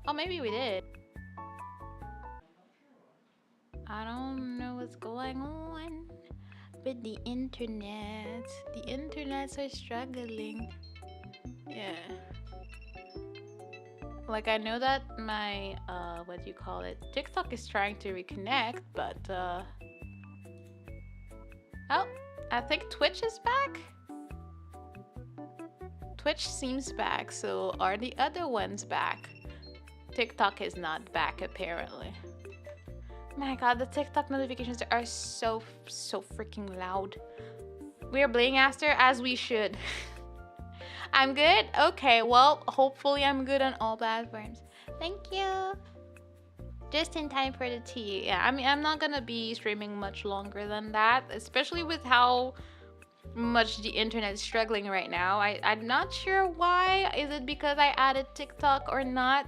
Oh, maybe we did. I don't know what's going on with the internet. The internets are struggling. Yeah. Like, I know that my what do you call it? TikTok is trying to reconnect, but oh, I think Twitch is back. Twitch seems back, so are the other ones back? TikTok is not back apparently. My god, the TikTok notifications are so freaking loud. We're playing Aster as we should. I'm good? Okay, well, hopefully I'm good on all platforms. Thank you. Just in time for the tea. Yeah, I mean, I'm not gonna be streaming much longer than that, especially with how much the internet is struggling right now. I'm not sure why. Is it because I added TikTok or not?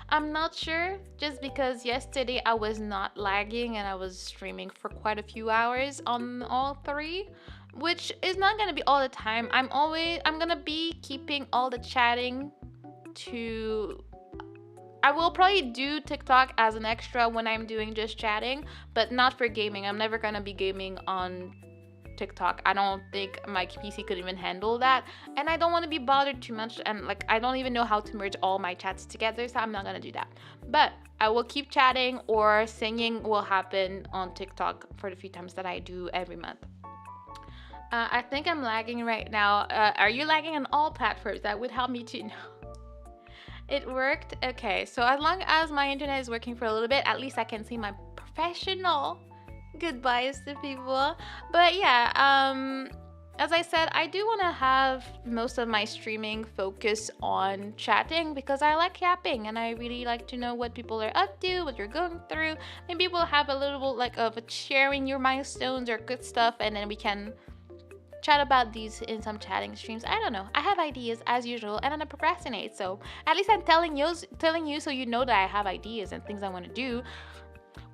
I'm not sure, just because yesterday I was not lagging and I was streaming for quite a few hours on all three, which is not gonna be all the time. I'm gonna be keeping all the chatting to... I will probably do TikTok as an extra when I'm doing just chatting, but not for gaming. I'm never gonna be gaming on TikTok. I don't think my PC could even handle that, and I don't want to be bothered too much, and like I don't even know how to merge all my chats together, so I'm not gonna do that. But I will keep chatting, or singing will happen on TikTok for the few times that I do every month. I think I'm lagging right now. Are you lagging on all platforms? That would help me to know. It worked? Okay, so as long as my internet is working for a little bit, at least I can see my professional goodbyes to people. But yeah, as I said, I do want to have most of my streaming focus on chatting, because I like yapping and I really like to know what people are up to, what you're going through. Maybe we'll have a little like of a sharing your milestones or good stuff, and then we can chat about these in some chatting streams. I don't know. I have ideas as usual, and then I procrastinate. So at least I'm telling you so you know that I have ideas and things I want to do.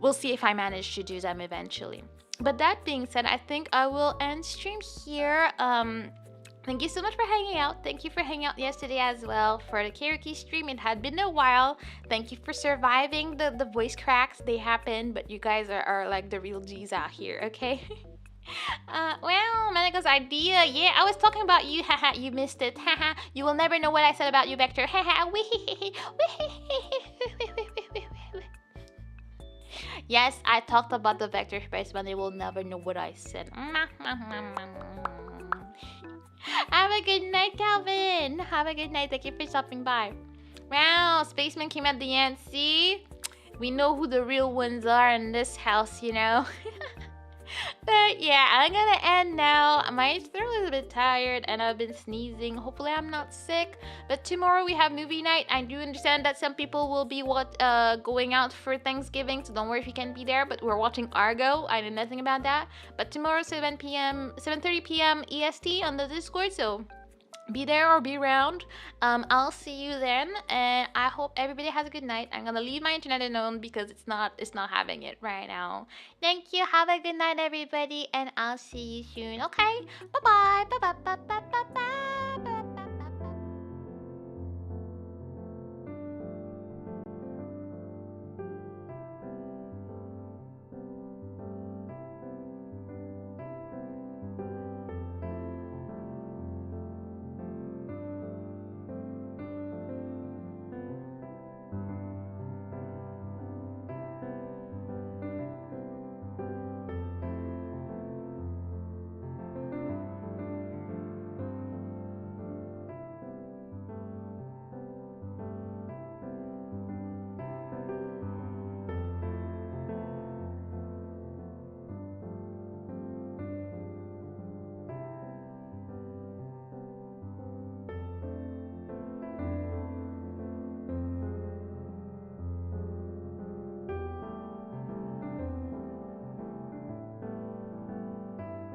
We'll see if I manage to do them eventually. But that being said, I think I will end stream here. Thank you so much for hanging out. Thank you for hanging out yesterday as well for the karaoke stream. It had been a while. Thank you for surviving the voice cracks. They happen, but you guys are like the real G's out here, okay? Well, Manico's idea. Yeah, I was talking about you. Haha, you missed it. Haha, you will never know what I said about you, Vector. Haha, yes, I talked about the vector space, but they will never know what I said. Have a good night, Calvin. Have a good night. Thank you for stopping by. Wow, Spaceman came at the end. See? We know who the real ones are in this house, you know? But yeah, I'm gonna end now. My throat is a bit tired and I've been sneezing. Hopefully I'm not sick. But tomorrow we have movie night. I do understand that some people will be going out for Thanksgiving, so don't worry if you can't be there. But we're watching Argo. I know nothing about that. But tomorrow 7:30 p.m. EST on the Discord, so be there or be around. I'll see you then, and I hope everybody has a good night. I'm gonna leave my internet alone because it's not having it right now. Thank you. Have a good night, everybody, and I'll see you soon. Okay. Bye bye. Bye bye. Bye bye. Bye bye.